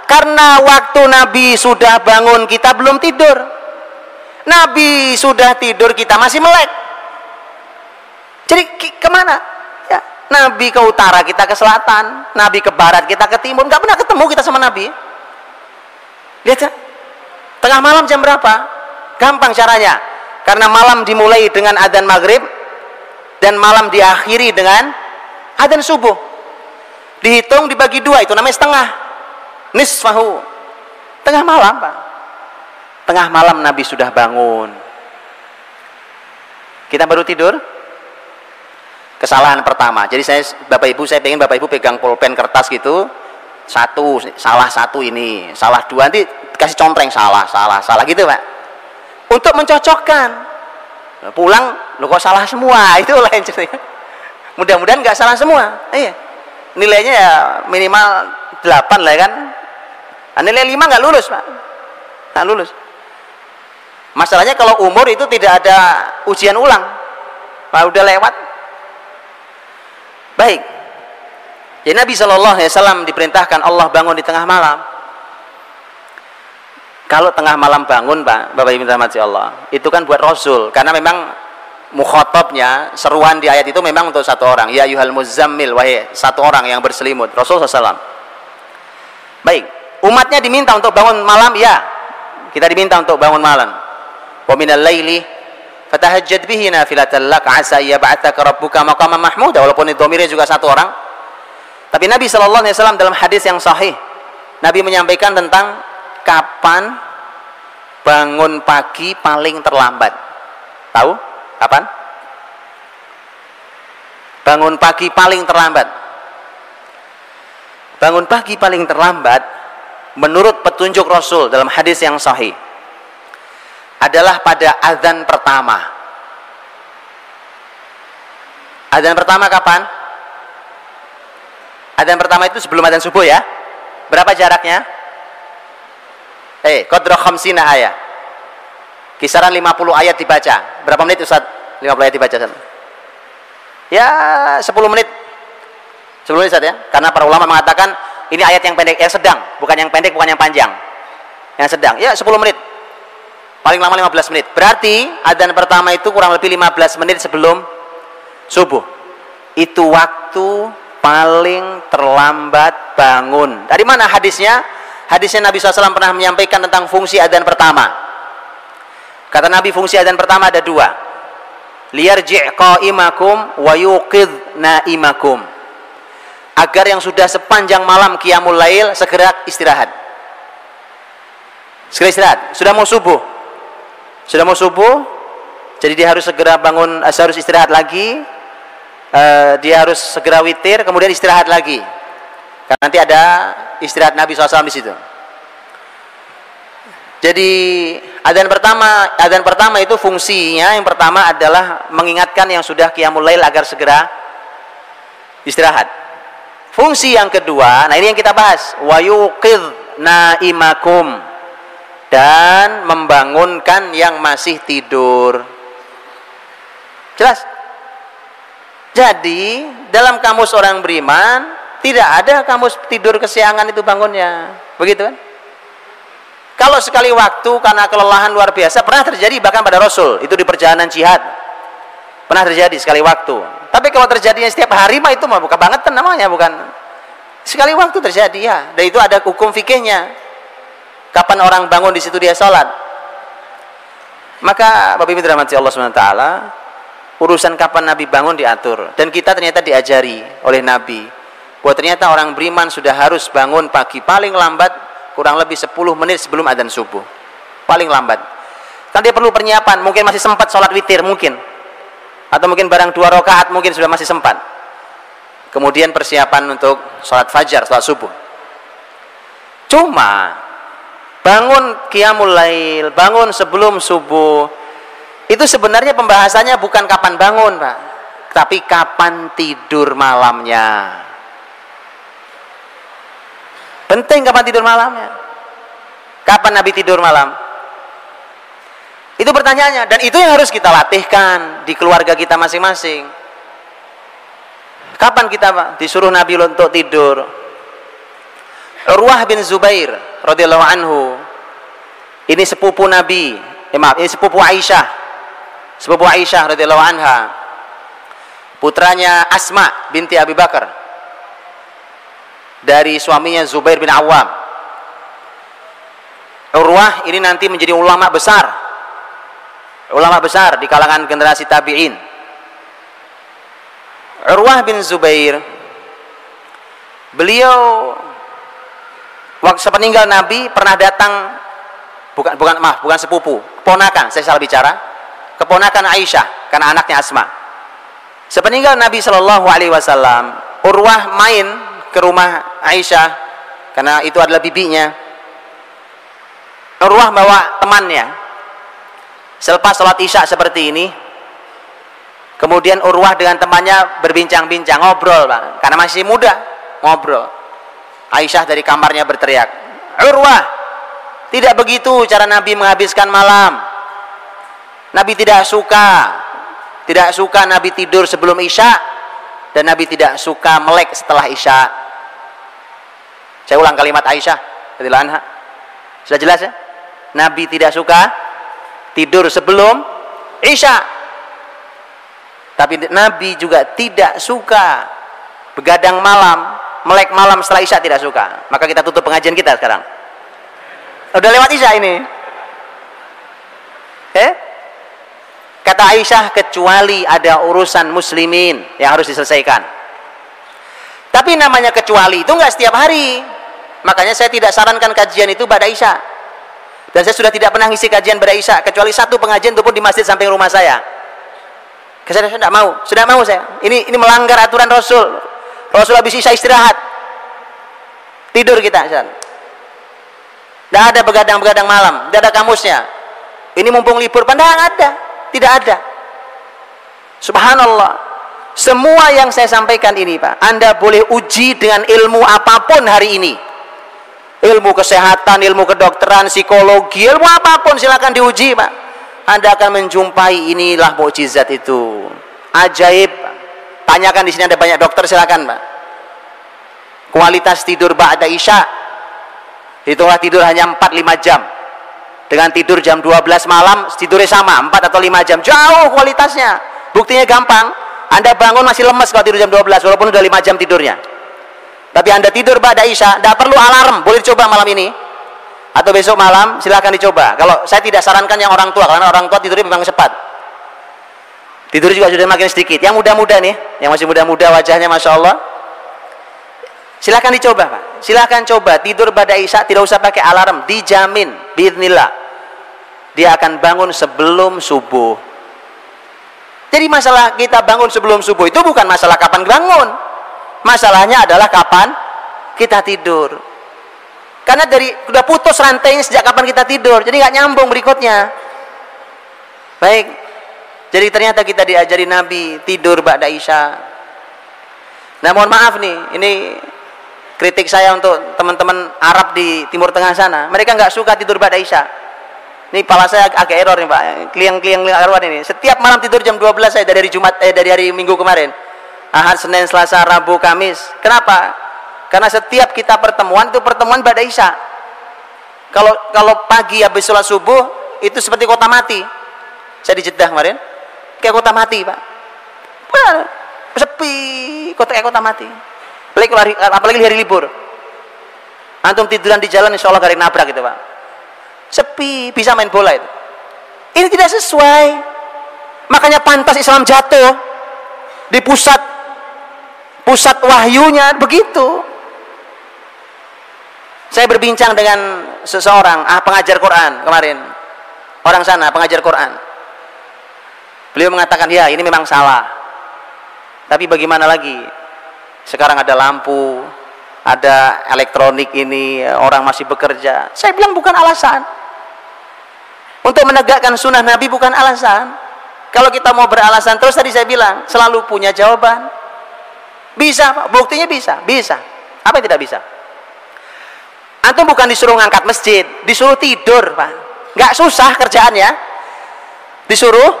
Karena waktu Nabi sudah bangun, kita belum tidur. Nabi sudah tidur, kita masih melek. Jadi kemana? Ya, Nabi ke utara, kita ke selatan. Nabi ke barat, kita ke timur. Nggak pernah ketemu kita sama Nabi. Lihat ya. Tengah malam jam berapa? Gampang caranya. Karena malam dimulai dengan adzan maghrib dan malam diakhiri dengan adzan subuh. Dihitung dibagi 2, itu namanya setengah. Nisfahu. Tengah malam, Pak. tengah malam Nabi sudah bangun, kita baru tidur. Kesalahan pertama. Jadi Bapak Ibu, saya pengen Bapak Ibu pegang pulpen kertas gitu, salah satu ini, salah dua, nanti kasih contreng salah gitu Pak, untuk mencocokkan. Pulang lo kok salah semua, itu lain cerita. Mudah-mudahan nggak salah semua. Iya, nilainya ya minimal 8 lah kan. Nilai 5 nggak lulus Pak, nggak lulus. Masalahnya kalau umur itu tidak ada ujian ulang Pak, udah lewat. Baik, jadi Nabi SAW diperintahkan Allah bangun di tengah malam. Kalau tengah malam bangun Pak, Bapak Ibu rahmati Allah, itu kan buat Rasul, karena memang mukhatabnya, seruan di ayat itu memang untuk satu orang, ya ayyuhal muzammil, wahai satu orang yang berselimut, Rasul SAW. Baik, umatnya diminta untuk bangun malam, ya, kita diminta untuk bangun malam. Wa minal laili fatahajjad bihi nafilatan lak asa yab'atsaka rabbuka maqaman mahmuda, walaupun itu dhamirnya juga satu orang. Tapi Nabi SAW dalam hadis yang sahih, Nabi menyampaikan tentang kapan bangun pagi paling terlambat. Tahu kapan? Bangun pagi paling terlambat. Bangun pagi paling terlambat menurut petunjuk Rasul dalam hadis yang sahih adalah pada azan pertama. Azan pertama kapan? Azan pertama itu sebelum azan subuh ya. Berapa jaraknya? Qadra khamsina ayat. Kisaran 50 ayat dibaca. Berapa menit Ustaz? 50 ayat dibaca. Ya 10 menit. 10 menit Ustaz ya. Karena para ulama mengatakan ini ayat yang pendek, yang sedang, bukan yang pendek, bukan yang panjang. Yang sedang. Ya 10 menit. Paling lama 15 menit. Berarti adzan pertama itu kurang lebih 15 menit sebelum subuh. Itu waktu paling terlambat bangun. Dari mana hadisnya? Hadisnya Nabi SAW pernah menyampaikan tentang fungsi adzan pertama. Kata Nabi, fungsi adzan pertama ada 2. Liyarji' qa'imakum wa yuqidh na'imakum. Agar yang sudah sepanjang malam qiyamul lail segera istirahat. Segera istirahat. Sudah mau subuh, jadi dia harus segera bangun, harus istirahat lagi. Dia harus segera witir, kemudian istirahat lagi. Karena nanti ada istirahat Nabi SAW di situ. Jadi adzan pertama itu fungsinya yang pertama adalah mengingatkan yang sudah qiyamul lail agar segera istirahat. Fungsi yang kedua, nah ini yang kita bahas, wa yuqidh na'imakum, dan membangunkan yang masih tidur. Jelas? Jadi dalam kamus orang beriman tidak ada kamus tidur kesiangan itu bangunnya, begitu kan? Kalau sekali waktu karena kelelahan luar biasa, pernah terjadi bahkan pada Rasul, itu di perjalanan jihad pernah terjadi sekali waktu. Tapi kalau terjadinya setiap hari mah itu mah bukan banget namanya, bukan sekali waktu terjadi ya. Dan itu ada hukum fikihnya. Kapan orang bangun di situ dia sholat. Maka Bapak Ibu dirahmati Allah SWT, urusan kapan Nabi bangun diatur. Dan kita ternyata diajari oleh Nabi bahwa ternyata orang beriman sudah harus bangun pagi paling lambat kurang lebih 10 menit sebelum adzan subuh. Paling lambat. Kan dia perlu persiapan, mungkin masih sempat sholat witir mungkin. Atau mungkin barang 2 rakaat mungkin sudah masih sempat. Kemudian persiapan untuk sholat fajar, sholat subuh. Cuma bangun qiyamul lail, bangun sebelum subuh, itu sebenarnya pembahasannya bukan kapan bangun Pak, tapi kapan tidur malamnya. Penting kapan tidur malamnya. Kapan Nabi tidur malam? Itu pertanyaannya. Dan itu yang harus kita latihkan di keluarga kita masing-masing. Kapan kita Pak disuruh Nabi untuk tidur? Urwah bin Zubair radhiyallahu anhu, ini sepupu Nabi, ini sepupu Aisyah. Sepupu Aisyah radhiyallahu anha, putranya Asma binti Abi Bakar dari suaminya Zubair bin Awam. Urwah ini nanti menjadi ulama besar di kalangan generasi tabi'in. Urwah bin Zubair, beliau waktu sepeninggal Nabi pernah datang bukan sepupu, keponakan, saya salah bicara, keponakan Aisyah, karena anaknya Asma. Sepeninggal Nabi Shallallahu Alaihi Wasallam, Urwah main ke rumah Aisyah, karena itu adalah bibinya. Urwah bawa temannya. Selepas sholat Isya seperti ini, kemudian Urwah dengan temannya berbincang-bincang, ngobrol, Pak, karena masih muda, ngobrol. Aisyah dari kamarnya berteriak, Urwah, tidak begitu cara Nabi menghabiskan malam. Nabi tidak suka Nabi tidur sebelum Isya, dan Nabi tidak suka melek setelah Isya. Saya ulang kalimat Aisyah radhiyallahu anha. Sudah jelas ya? Nabi tidak suka tidur sebelum Isya, tapi Nabi juga tidak suka begadang malam, melek malam setelah Isya, tidak suka. Maka kita tutup pengajian kita sekarang. Udah lewat Isya ini. Kata Aisyah, kecuali ada urusan muslimin yang harus diselesaikan. Tapi namanya kecuali itu nggak setiap hari. Makanya saya tidak sarankan kajian itu pada Isya. Dan saya sudah tidak pernah ngisi kajian pada Isya, kecuali satu pengajian itu pun di masjid samping rumah saya. Saya tidak mau, sudah mau saya. Ini melanggar aturan Rasul. Rasul habis Isya istirahat, tidur kita. Tidak ada begadang-begadang malam, tidak ada kamusnya. Ini mumpung libur, padahal ada. Tidak ada. Subhanallah. Semua yang saya sampaikan ini, Pak, Anda boleh uji dengan ilmu apapun hari ini. Ilmu kesehatan, ilmu kedokteran, psikologi, ilmu apapun silakan diuji, Pak. Anda akan menjumpai inilah mukjizat itu. Ajaib. Tanyakan di sini, ada banyak dokter, silakan, Pak. Kualitas tidur ba'da Isya, hitunglah tidur hanya 4-5 jam. Dengan tidur jam 12 malam, tidurnya sama, 4 atau 5 jam. Jauh kualitasnya. Buktinya gampang. Anda bangun masih lemes kalau tidur jam 12, walaupun udah 5 jam tidurnya. Tapi Anda tidur ba'da Isya, tidak perlu alarm. Boleh dicoba malam ini. Atau besok malam, silakan dicoba. Kalau saya tidak sarankan yang orang tua, karena orang tua tidurnya memang cepat. Tidur juga sudah makin sedikit. Yang muda-muda nih, yang masih muda-muda wajahnya Masya Allah, silakan dicoba, Pak. Silakan coba tidur ba'da Isya, tidak usah pakai alarm. Dijamin, biidznillah, dia akan bangun sebelum subuh. Jadi masalah kita bangun sebelum subuh itu bukan masalah kapan bangun. Masalahnya adalah kapan kita tidur. Karena udah putus rantainya sejak kapan kita tidur. Jadi nggak nyambung berikutnya. Baik. Jadi ternyata kita diajari Nabi tidur ba'da Isya. Nah, mohon maaf nih, ini kritik saya untuk teman-teman Arab di Timur Tengah sana. Mereka nggak suka tidur ba'da Isya. Ini kepala saya agak error nih, Pak. Kliang-kliang error ini. Setiap malam tidur jam 12 saya dari hari Minggu kemarin. Ahad, Senin, Selasa, Rabu, Kamis. Kenapa? Karena setiap kita pertemuan itu pertemuan ba'da Isya. Kalau pagi habis sholat subuh itu seperti kota mati. Saya di Jeddah kemarin, kayak kota mati, Pak. Sepi, kayak kota mati. Apalagi hari libur. Antum tiduran di jalan, insya Allah gak ada yang nabrak gitu, Pak. Sepi, bisa main bola itu. Ini tidak sesuai. Makanya pantas Islam jatuh di pusat wahyunya begitu. Saya berbincang dengan seseorang pengajar Quran kemarin. Orang sana pengajar Quran. Beliau mengatakan, ya ini memang salah. Tapi bagaimana lagi? Sekarang ada lampu, ada elektronik ini, orang masih bekerja. Saya bilang bukan alasan. Untuk menegakkan sunnah Nabi bukan alasan. Kalau kita mau beralasan terus, tadi saya bilang selalu punya jawaban. Bisa, Pak. Buktinya bisa. Apa yang tidak bisa? Antum bukan disuruh ngangkat masjid, disuruh tidur, Pak. Nggak susah kerjaannya. Disuruh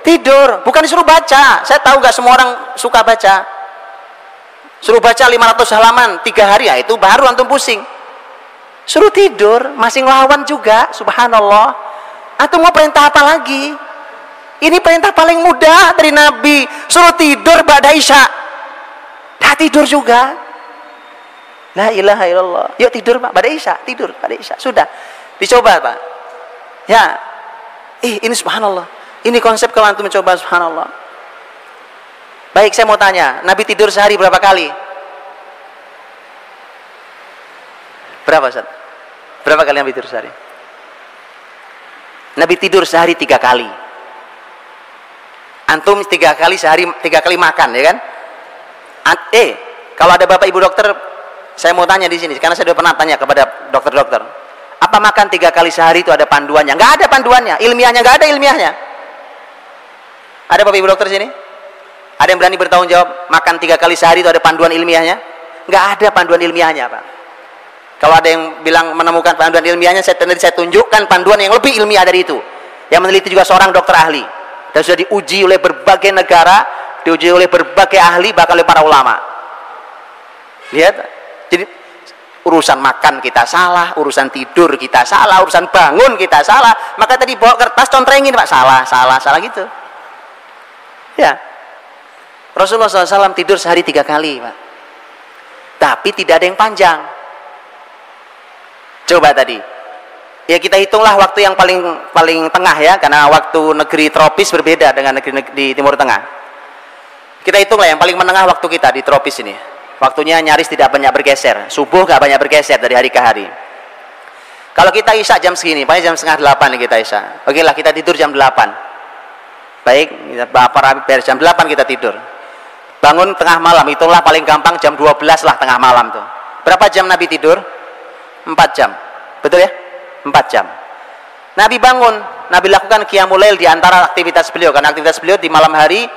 tidur, bukan disuruh baca. Saya tahu nggak semua orang suka baca. Suruh baca 500 halaman 3 hari, ya itu baru antum pusing. Suruh tidur, masih ngelawan juga, subhanallah. Antum mau perintah apa lagi? Ini perintah paling mudah dari Nabi. Suruh tidur ba'da Isya. Dah tidur juga. La ilaha illallah. Yuk tidur, Pak, ba'da Isya, tidur ba'da Isya. Sudah. Dicoba, Pak. Ya. Ini subhanallah. Ini konsep kalau antum mencoba, subhanallah. Baik, saya mau tanya, Nabi tidur sehari berapa kali? Berapa, Ustaz? Berapa kali Nabi tidur sehari? Nabi tidur sehari 3 kali. Antum 3 kali sehari, 3 kali makan, ya kan? Kalau ada bapak ibu dokter, saya mau tanya di sini, karena saya sudah pernah tanya kepada dokter-dokter, apa makan 3 kali sehari itu ada panduannya? Nggak ada panduannya, ilmiahnya nggak ada ilmiahnya. Ada bapak ibu dokter sini? Ada yang berani bertanggung jawab makan 3 kali sehari itu ada panduan ilmiahnya? Nggak ada panduan ilmiahnya, Pak. Kalau ada yang bilang menemukan panduan ilmiahnya, saya tunjukkan panduan yang lebih ilmiah dari itu. Yang meneliti juga seorang dokter ahli. Dan sudah diuji oleh berbagai negara, diuji oleh berbagai ahli, bahkan oleh para ulama. Lihat, jadi urusan makan kita salah, urusan tidur kita salah, urusan bangun kita salah. Maka tadi bawa kertas contrengin, Pak, salah gitu. Ya, Rasulullah SAW tidur sehari 3 kali, Pak. Tapi tidak ada yang panjang. Coba tadi, ya kita hitunglah waktu yang paling tengah ya, karena waktu negeri tropis berbeda dengan negeri di Timur Tengah. Kita hitunglah yang paling menengah waktu kita di tropis ini. Waktunya nyaris tidak banyak bergeser, subuh gak banyak bergeser dari hari ke hari. Kalau kita isya jam segini, paling jam 7:30 kita isya. Oke lah, kita tidur jam 8. Baik, beres jam 8 kita tidur. Bangun tengah malam, hitunglah paling gampang jam 12 lah tengah malam tuh. Berapa jam Nabi tidur? 4 jam. Betul ya? 4 jam. Nabi bangun, Nabi lakukan qiyamul lail di antara aktivitas beliau, karena aktivitas beliau di malam hari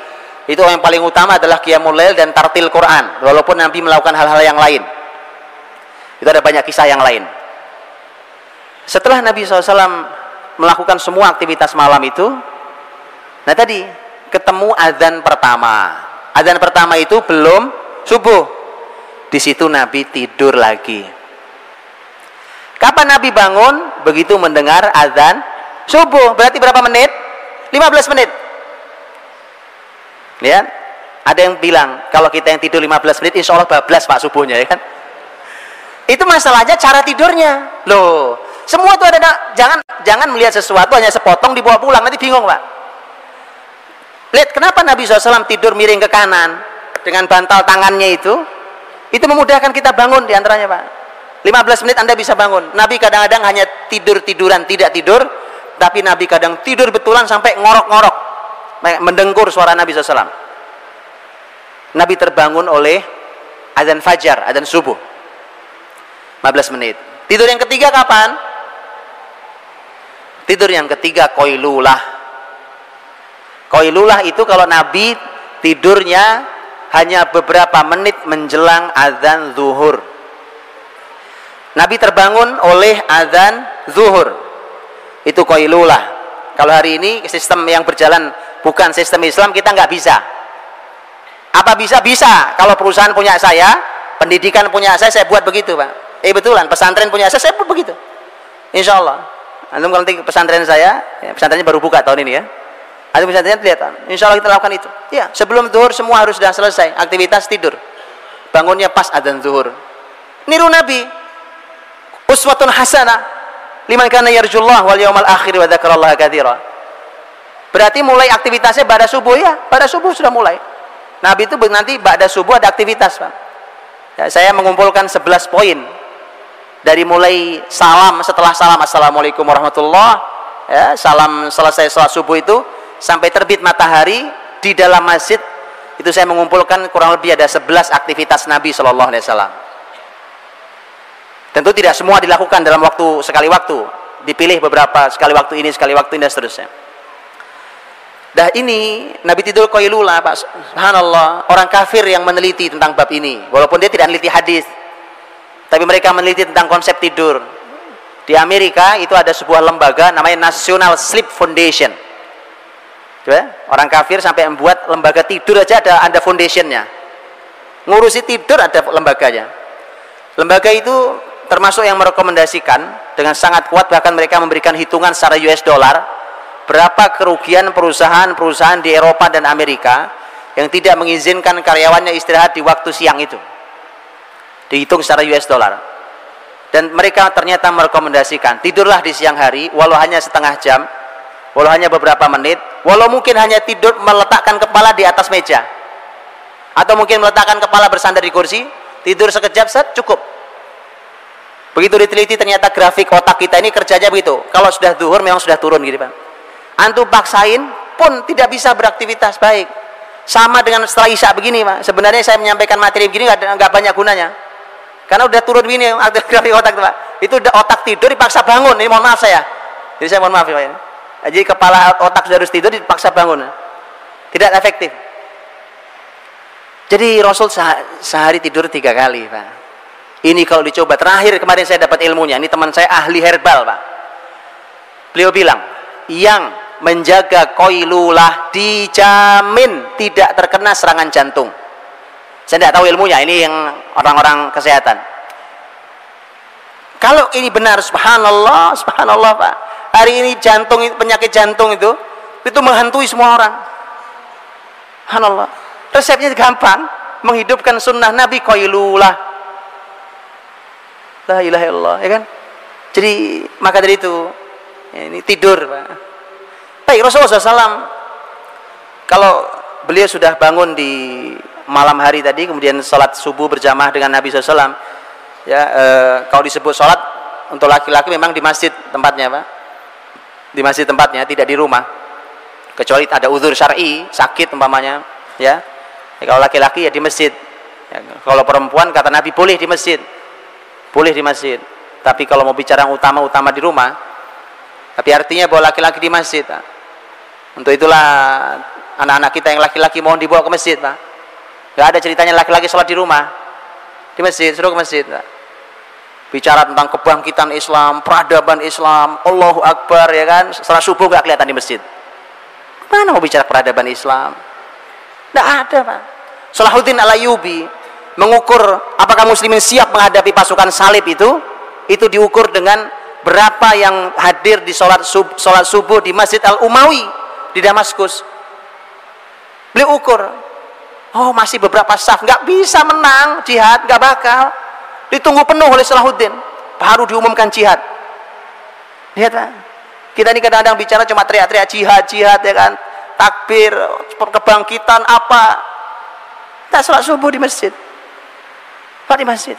itu yang paling utama adalah qiyamul lail dan tartil Quran, walaupun Nabi melakukan hal-hal yang lain. Itu ada banyak kisah yang lain. Setelah Nabi SAW melakukan semua aktivitas malam itu, nah tadi ketemu azan pertama. Azan pertama itu belum subuh. Di situ Nabi tidur lagi. Kapan Nabi bangun? Begitu mendengar azan subuh. Berarti berapa menit? 15 menit. Lihat, ada yang bilang kalau kita yang tidur 15 menit, insya Allah bablas Pak subuhnya, ya kan? Itu masalahnya cara tidurnya. Loh, semua itu ada. Jangan melihat sesuatu hanya sepotong dibawa pulang, nanti bingung, Pak. Lihat, kenapa Nabi SAW tidur miring ke kanan dengan bantal tangannya itu memudahkan kita bangun diantaranya, Pak. 15 menit Anda bisa bangun. Nabi kadang-kadang hanya tidur-tiduran, tidak tidur, tapi Nabi kadang tidur betulan sampai ngorok-ngorok, mendengkur suara Nabi SAW. Nabi terbangun oleh azan fajar, azan subuh. 15 menit. Tidur yang ketiga kapan? Tidur yang ketiga qailulah. Qailulah itu kalau Nabi tidurnya hanya beberapa menit menjelang azan zuhur. Nabi terbangun oleh azan zuhur. Itu qailulah. Kalau hari ini sistem yang berjalan bukan sistem Islam, kita nggak bisa. Apa bisa? Bisa. Kalau perusahaan punya saya, pendidikan punya saya buat begitu, Pak. Betulan, pesantren punya saya buat begitu. Insya Allah. Antum kalau nanti pesantren saya, pesantrennya baru buka tahun ini ya. Antum pesantrennya lihat, insya Allah kita lakukan itu. Ya, sebelum zuhur semua harus sudah selesai. Aktivitas tidur. Bangunnya pas azan zuhur. Niru Nabi. Uswatun hasanah liman kana yarjullah wal yawmal akhir wa dzakarallaha katsira. Berarti mulai aktivitasnya pada subuh ya, pada subuh sudah mulai. Nabi itu nanti pada subuh ada aktivitas, Pak. Ya, saya mengumpulkan 11 poin. Dari mulai salam, setelah salam assalamualaikum warahmatullah, ya, salam selesai salat subuh itu sampai terbit matahari di dalam masjid itu saya mengumpulkan kurang lebih ada 11 aktivitas Nabi Shallallahu Alaihi Wasallam. Tentu tidak semua dilakukan dalam waktu sekali waktu, dipilih beberapa, sekali waktu ini, sekali waktu ini, dan seterusnya. Dah ini Nabi tidur qailulah, Pak. Subhanallah, orang kafir yang meneliti tentang bab ini, walaupun dia tidak meneliti hadis, tapi mereka meneliti tentang konsep tidur. Di Amerika itu ada sebuah lembaga namanya National Sleep Foundation. Coba, orang kafir sampai membuat lembaga tidur aja ada foundationnya. Ngurusi tidur ada lembaganya. Lembaga itu termasuk yang merekomendasikan dengan sangat kuat, bahkan mereka memberikan hitungan secara US dollar berapa kerugian perusahaan-perusahaan di Eropa dan Amerika yang tidak mengizinkan karyawannya istirahat di waktu siang itu, dihitung secara US dollar. Dan mereka ternyata merekomendasikan tidurlah di siang hari, walau hanya setengah jam, walau hanya beberapa menit, walau mungkin hanya tidur meletakkan kepala di atas meja, atau mungkin meletakkan kepala bersandar di kursi, tidur sekejap set cukup. Begitu diteliti ternyata grafik otak kita ini kerjanya begitu. Kalau sudah zuhur memang sudah turun gitu Pak. Antum paksain pun tidak bisa beraktivitas baik. Sama dengan setelah isya begini Pak. Sebenarnya saya menyampaikan materi begini nggak banyak gunanya. Karena udah turun begini grafik otak Pak. Itu udah otak tidur dipaksa bangun. Ini mohon maaf saya. Jadi saya mohon maaf ya Pak. Jadi kepala otak sudah harus tidur dipaksa bangun. Tidak efektif. Jadi Rasul sehari tidur 3 kali Pak. Ini kalau dicoba, terakhir kemarin saya dapat ilmunya. Ini teman saya ahli herbal Pak. Beliau bilang, yang menjaga qailulah dijamin tidak terkena serangan jantung. Saya tidak tahu ilmunya, ini yang orang-orang kesehatan. Kalau ini benar, subhanallah, subhanallah Pak. Hari ini jantung, penyakit jantung itu menghantui semua orang. Subhanallah. Resepnya gampang, menghidupkan sunnah Nabi qailulah. La ilaha illallah, ya kan? Jadi maka dari itu ya, ini tidur Pak. Baik, Rasulullah SAW kalau beliau sudah bangun di malam hari tadi, kemudian sholat subuh berjamaah dengan Nabi SAW ya, kalau disebut sholat untuk laki-laki memang di masjid tempatnya Pak, di masjid tempatnya, tidak di rumah, kecuali ada uzur syar'i, sakit umpamanya ya. Kalau laki-laki ya di masjid ya, kalau perempuan kata Nabi boleh di masjid, boleh di masjid. Tapi kalau mau bicara yang utama di rumah, tapi artinya bahwa laki-laki di masjid Pak. Untuk itulah anak-anak kita yang laki-laki mohon dibawa ke masjid Pak. Gak ada ceritanya laki-laki sholat di rumah, di masjid, suruh ke masjid Pak. Bicara tentang kebangkitan Islam, peradaban Islam, Allahu Akbar ya kan, setelah subuh gak kelihatan di masjid. Mana mau bicara peradaban Islam? Gak ada Pak. Salahuddin Al-Ayyubi mengukur apakah muslimin siap menghadapi pasukan salib itu diukur dengan berapa yang hadir di sholat subuh di Masjid Al-Umawi di Damaskus. Beliau ukur, oh masih beberapa saf, nggak bisa menang jihad, nggak bakal, ditunggu penuh oleh Salahuddin baru diumumkan jihad. Lihat Pak, kita ini kadang-kadang bicara cuma teriak-teriak jihad ya kan, takbir, kebangkitan apa, kita sholat subuh di masjid. Pak di masjid.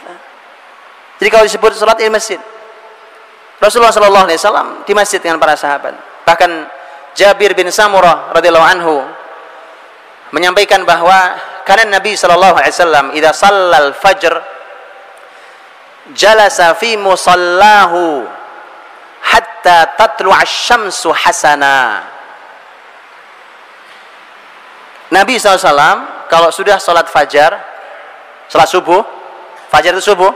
Jadi kalau disebut salat di masjid, Rasulullah SAW di masjid dengan para sahabat. Bahkan Jabir bin Samurah radhiyallahu anhu menyampaikan bahwa karena Nabi SAW idza shallal fajr jalasa fi musallahu hatta tatlu'a asy-syamsu hasana. Nabi SAW kalau sudah salat fajar, salat subuh, fajar itu subuh,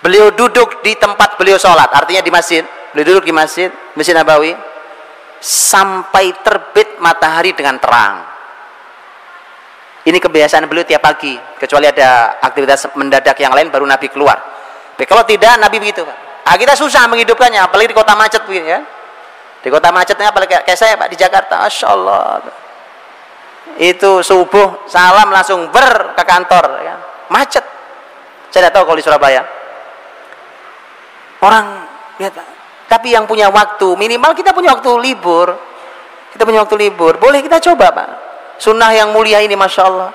beliau duduk di tempat beliau sholat, artinya di masjid. Beliau duduk di Masjid Nabawi sampai terbit matahari dengan terang. Ini kebiasaan beliau tiap pagi, kecuali ada aktivitas mendadak yang lain baru Nabi keluar. Tapi kalau tidak, Nabi begitu Pak. Kita susah menghidupkannya, apalagi di kota macet begini ya. Di kota macetnya apalagi kayak saya Pak di Jakarta, Masya Allah. Itu subuh salam langsung ke kantor ya. Macet. Saya tidak tahu kalau di Surabaya orang lihat Pak. Tapi yang punya waktu, minimal kita punya waktu libur, boleh kita coba Pak, sunnah yang mulia ini. Masya Allah,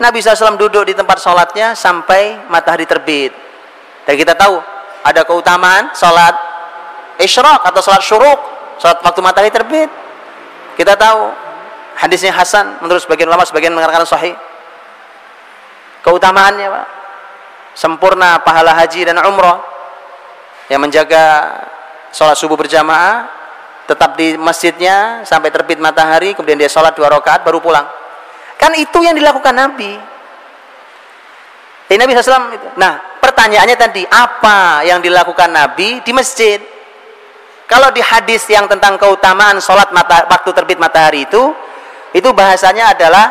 Nabi SAW duduk di tempat sholatnya sampai matahari terbit. Dan kita tahu ada keutamaan sholat isyraq atau sholat syuruk, sholat waktu matahari terbit. Kita tahu hadisnya hasan menurut sebagian ulama, sebagian mengatakan sahih. Keutamaannya Pak, sempurna pahala haji dan umrah. Yang menjaga sholat subuh berjamaah tetap di masjidnya sampai terbit matahari, kemudian dia sholat 2 rakaat baru pulang. Kan itu yang dilakukan Nabi. Nabi SAW itu. Nah, pertanyaannya tadi, apa yang dilakukan Nabi di masjid? Kalau di hadis yang tentang keutamaan sholat waktu terbit matahari itu bahasanya adalah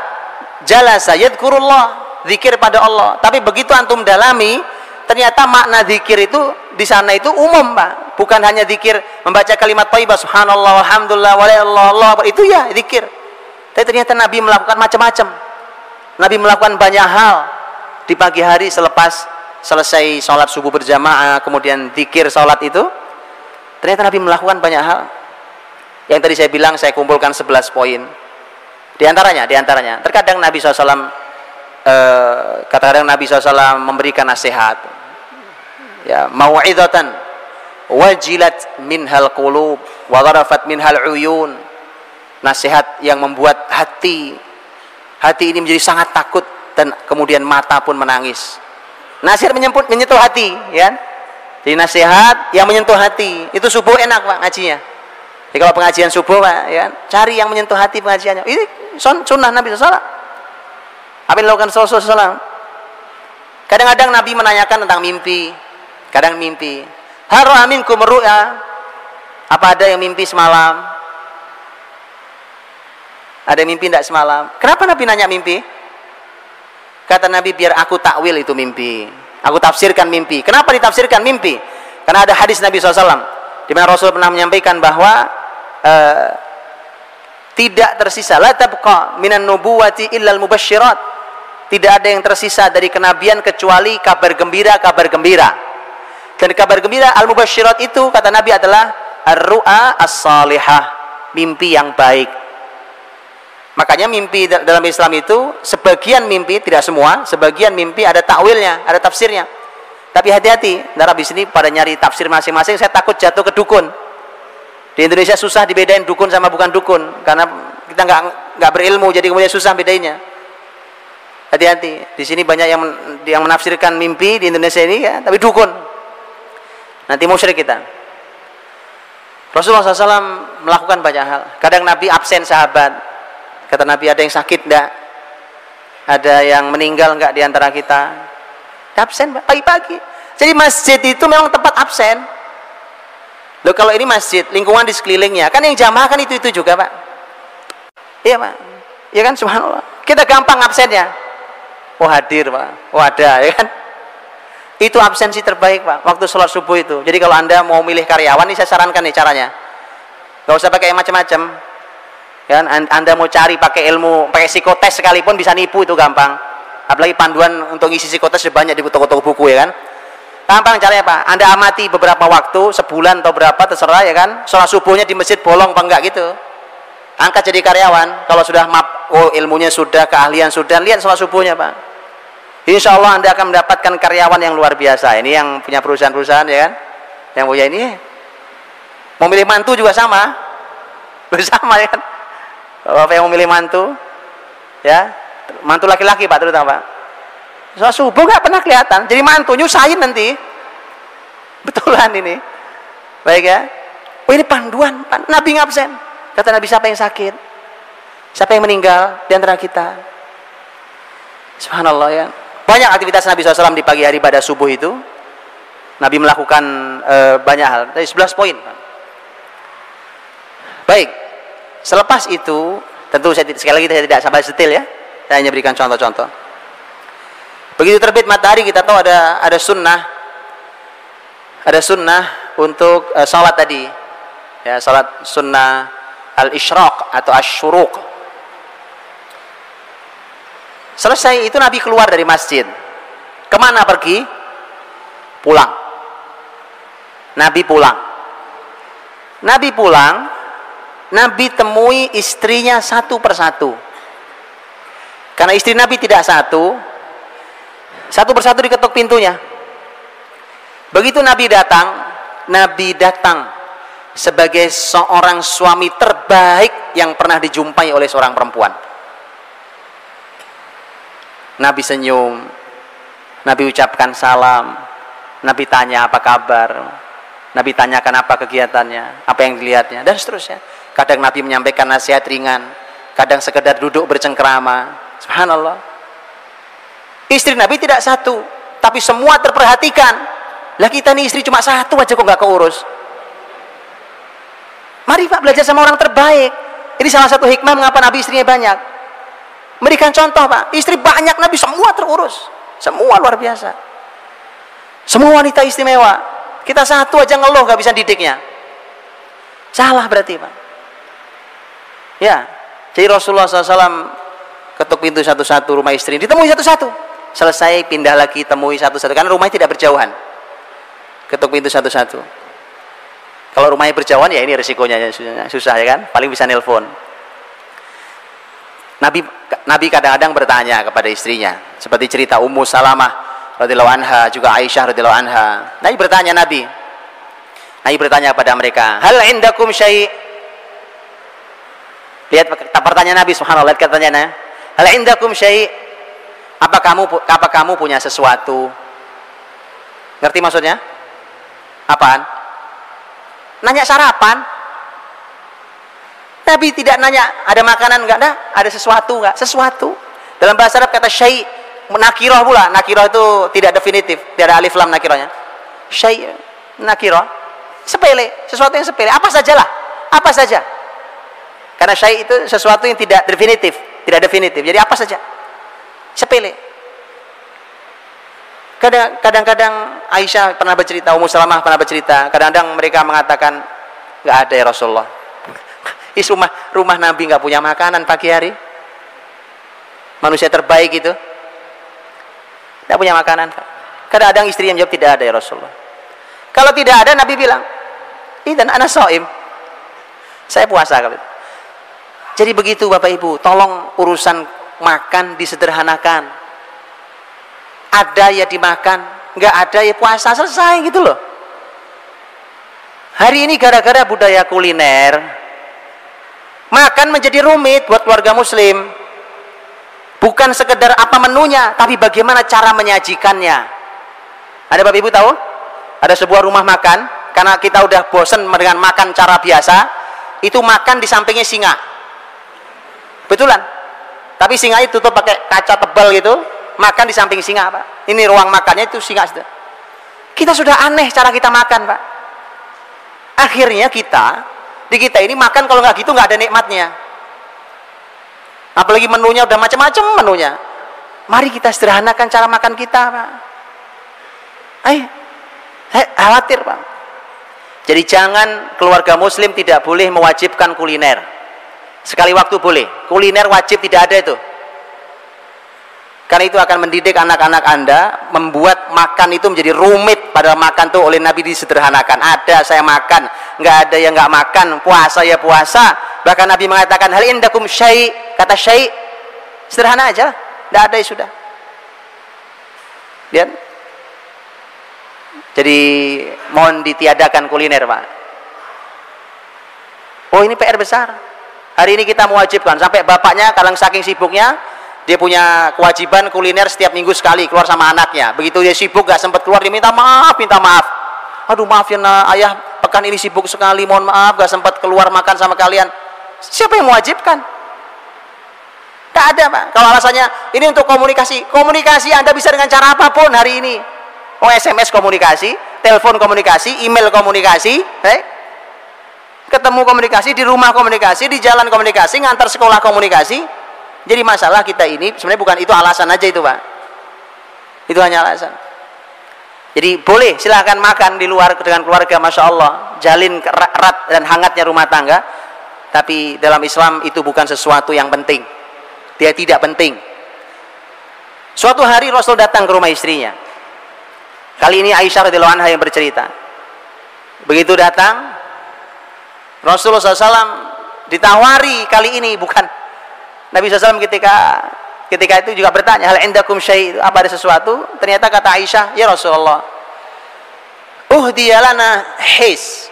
jalasa yadhkurullah, zikir pada Allah. Tapi begitu antum dalami, ternyata makna zikir itu di sana itu umum Pak, bukan hanya zikir membaca kalimat thayyibah subhanallah walhamdulillah wa la ilaha illallah, itu ya zikir. Tapi ternyata Nabi melakukan macam-macam. Nabi melakukan banyak hal di pagi hari selepas selesai sholat subuh berjamaah, kemudian zikir sholat itu. Ternyata Nabi melakukan banyak hal. Yang tadi saya bilang, saya kumpulkan 11 poin. Di antaranya terkadang Nabi SAW kadang-kadang Nabi SAW memberikan nasihat. ya, mau'izatan wajilat minhal qulub wa dharafat minhal uyun. Nasihat yang membuat hati ini menjadi sangat takut dan kemudian mata pun menangis. Nasihat menyentuh hati, ya. Jadi nasihat yang menyentuh hati. Itu subuh enak, Pak, ngajinya. Jadi kalau pengajian subuh, Pak, ya, cari yang menyentuh hati pengajiannya. Ini sunnah Nabi SAW. Apa yang dilakukan Rasulullah SAW? Kadang-kadang Nabi menanyakan tentang mimpi. Kadang mimpi. Hal ra'a minkum ru'ya? Apa ada yang mimpi semalam? Ada yang mimpi tidak semalam? Kenapa Nabi nanya mimpi? Kata Nabi, biar aku takwil itu mimpi, aku tafsirkan mimpi. Kenapa ditafsirkan mimpi? Karena ada hadis Nabi SAW di mana Rasul pernah menyampaikan bahwa tidak tersisa, la tabqa minan nubuwati illal mubasysyirat. Tidak ada yang tersisa dari kenabian kecuali kabar gembira. Dan kabar gembira al-mubasysyirat itu kata Nabi adalah ar-ru'a as-salihah, mimpi yang baik. Makanya mimpi dalam Islam itu, sebagian mimpi, tidak semua, sebagian mimpi ada takwilnya, ada tafsirnya. Tapi hati-hati, ntar habis ini pada nyari tafsir masing-masing, saya takut jatuh ke dukun. Di Indonesia susah dibedain dukun sama bukan dukun, karena kita nggak berilmu, jadi kemudian susah bedainya. Hati-hati, di sini banyak yang menafsirkan mimpi di Indonesia ini, ya, tapi dukun. Nanti musyrik kita. Rasulullah SAW melakukan banyak hal. Kadang Nabi absen sahabat. Kata Nabi, ada yang sakit enggak? Ada yang meninggal enggak di antara kita? Absen, pagi-pagi. Jadi masjid itu memang tempat absen. Loh, kalau ini masjid, lingkungan di sekelilingnya, kan yang jamaah kan itu juga, Pak. Iya, Pak. Iya kan, subhanallah. Kita gampang absennya. Oh, hadir, Pak. Oh, ada, ya kan? Itu absensi terbaik, Pak, waktu sholat subuh itu. Jadi kalau Anda mau milih karyawan, ini saya sarankan nih caranya. Gak usah pakai macam-macam. Kan, Anda mau cari pakai ilmu, pakai psikotes sekalipun bisa nipu, itu gampang. Apalagi panduan untuk isi psikotes banyak di toko-toko buku, ya kan. Gampang caranya, Pak. Anda amati beberapa waktu, sebulan atau berapa terserah, ya kan. Sholat subuhnya di masjid bolong apa enggak gitu. Angkat jadi karyawan. Kalau sudah ilmunya sudah, keahlian sudah, lihat sholat subuhnya, Pak. Insya Allah Anda akan mendapatkan karyawan yang luar biasa. Ini yang punya perusahaan-perusahaan, ya kan. Yang punya ini, mau milih mantu juga sama. Bersama, ya kan. Bapak yang memilih mantu, ya, mantu laki-laki, Pak, terutama, Pak. Soal subuh nggak pernah kelihatan, jadi mantu nyusahin nanti. Betulan ini, baik ya. Oh, ini panduan, Nabi ngabsen. Kata Nabi, siapa yang sakit, siapa yang meninggal di antara kita. Subhanallah, ya. Banyak aktivitas Nabi SAW di pagi hari pada subuh itu. Nabi melakukan banyak hal. Dari 11 poin. Baik. Selepas itu, tentu sekali lagi saya tidak sabar detail, ya. Saya hanya berikan contoh-contoh. Begitu terbit matahari, kita tahu ada sunnah untuk salat tadi, ya, salat sunnah al-isyraq atau asy-syuruq. Selesai itu Nabi keluar dari masjid. Kemana pergi? Pulang. Nabi pulang. Nabi temui istrinya satu persatu. Karena istri Nabi tidak satu persatu diketuk pintunya. Begitu Nabi datang sebagai seorang suami terbaik yang pernah dijumpai oleh seorang perempuan. Nabi senyum, Nabi ucapkan salam, Nabi tanya apa kabar, Nabi tanyakan apa kegiatannya, apa yang dilihatnya, dan seterusnya. Kadang Nabi menyampaikan nasihat ringan, kadang sekedar duduk bercengkrama. Subhanallah. Istri Nabi tidak satu, tapi semua terperhatikan. Lah kita nih istri cuma satu aja kok nggak keurus. Mari, Pak, belajar sama orang terbaik. Ini salah satu hikmah mengapa Nabi istrinya banyak. Memberikan contoh, Pak. Istri banyak, Nabi semua terurus. Semua luar biasa. Semua wanita istimewa. Kita satu aja ngeluh nggak bisa didiknya. Salah berarti, Pak. Ya, jadi Rasulullah SAW ketuk pintu satu-satu rumah istri, ditemui satu-satu. Selesai pindah lagi, temui satu-satu. Karena rumahnya tidak berjauhan. Ketuk pintu satu-satu. Kalau rumahnya berjauhan, ya ini resikonya susah, ya kan? Paling bisa nelpon. Nabi kadang-kadang bertanya kepada istrinya, seperti cerita Ummu Salamah radhiyallahu anha, juga Aisyah radhiyallahu anha. Nabi bertanya kepada mereka, hal indakum syai'? Lihat pertanyaan Nabi, subhanallah, lihat pertanyaannya. Hal indakum syai'? Apa kamu punya sesuatu? Ngerti maksudnya? Apaan? Nanya sarapan. Nabi tidak nanya ada makanan enggak, ada sesuatu enggak? Sesuatu. Dalam bahasa Arab kata syai' nakirah pula. Nakirah itu tidak definitif, tidak ada alif lam nakirahnya. Syai' nakirah, sepele, sesuatu yang sepele, apa sajalah, apa saja. Karena syai' itu sesuatu yang tidak definitif, tidak definitif. Jadi apa saja, sepele. Kadang-kadang Aisyah pernah bercerita, Ummu Salamah pernah bercerita, kadang-kadang mereka mengatakan, nggak ada ya Rasulullah. rumah Nabi nggak punya makanan pagi hari. Manusia terbaik itu nggak punya makanan. Kadang-kadang istri yang jawab, tidak ada ya Rasulullah. Kalau tidak ada, Nabi bilang, idzan ana shaim, saya puasa. Jadi begitu Bapak Ibu, tolong urusan makan disederhanakan. Ada ya dimakan, nggak ada ya puasa, selesai gitu loh. Hari ini gara-gara budaya kuliner, makan menjadi rumit buat keluarga muslim. Bukan sekedar apa menunya, tapi bagaimana cara menyajikannya. Ada Bapak Ibu tahu? Ada sebuah rumah makan, karena kita udah bosen dengan makan cara biasa, itu makan di sampingnya singa. Betulan. Tapi singa itu tutup pakai kaca tebal gitu, makan di samping singa, Pak. Ini ruang makannya itu singa. Kita sudah aneh cara kita makan, Pak. Akhirnya di kita ini makan kalau nggak gitu nggak ada nikmatnya. Apalagi menunya udah macam-macam menunya. Mari kita sederhanakan cara makan kita, Pak. Saya khawatir, Pak. Jadi jangan keluarga muslim tidak boleh mewajibkan kuliner. Sekali waktu boleh, kuliner wajib tidak ada itu. Karena itu akan mendidik anak-anak Anda, membuat makan itu menjadi rumit. Padahal makan tuh oleh Nabi disederhanakan. Ada saya makan, nggak ada yang nggak makan. Puasa ya puasa. Bahkan Nabi mengatakan, hal indakum syai', kata syai', sederhana aja, nggak ada ya sudah. Lihat. Jadi mohon ditiadakan kuliner, Pak. Oh, ini PR besar. Hari ini kita mewajibkan, sampai bapaknya kadang saking sibuknya, dia punya kewajiban kuliner setiap minggu sekali keluar sama anaknya. Begitu dia sibuk gak sempat keluar, dia minta maaf. Aduh maaf ya ayah, pekan ini sibuk sekali, mohon maaf gak sempat keluar makan sama kalian. Siapa yang mewajibkan? Tak ada, Pak. Kalau alasannya ini untuk komunikasi, komunikasi Anda bisa dengan cara apapun hari ini. Oh, SMS komunikasi, telepon komunikasi, email komunikasi, ketemu komunikasi, di rumah komunikasi, di jalan komunikasi, ngantar sekolah komunikasi. Jadi masalah kita ini sebenarnya bukan itu alasan aja itu, Pak. Itu hanya alasan. Jadi boleh silahkan makan di luar dengan keluarga, Masya Allah, jalin erat dan hangatnya rumah tangga. Tapi dalam Islam itu bukan sesuatu yang penting. Dia tidak penting. Suatu hari Rasul datang ke rumah istrinya. Kali ini Aisyah radhiyallahu anha yang bercerita. Begitu datang, Rasulullah SAW ditawari kali ini, bukan Nabi SAW ketika itu juga bertanya, hal indakum syai', apa ada sesuatu? Ternyata kata Aisyah, ya Rasulullah, uhdiyalana his,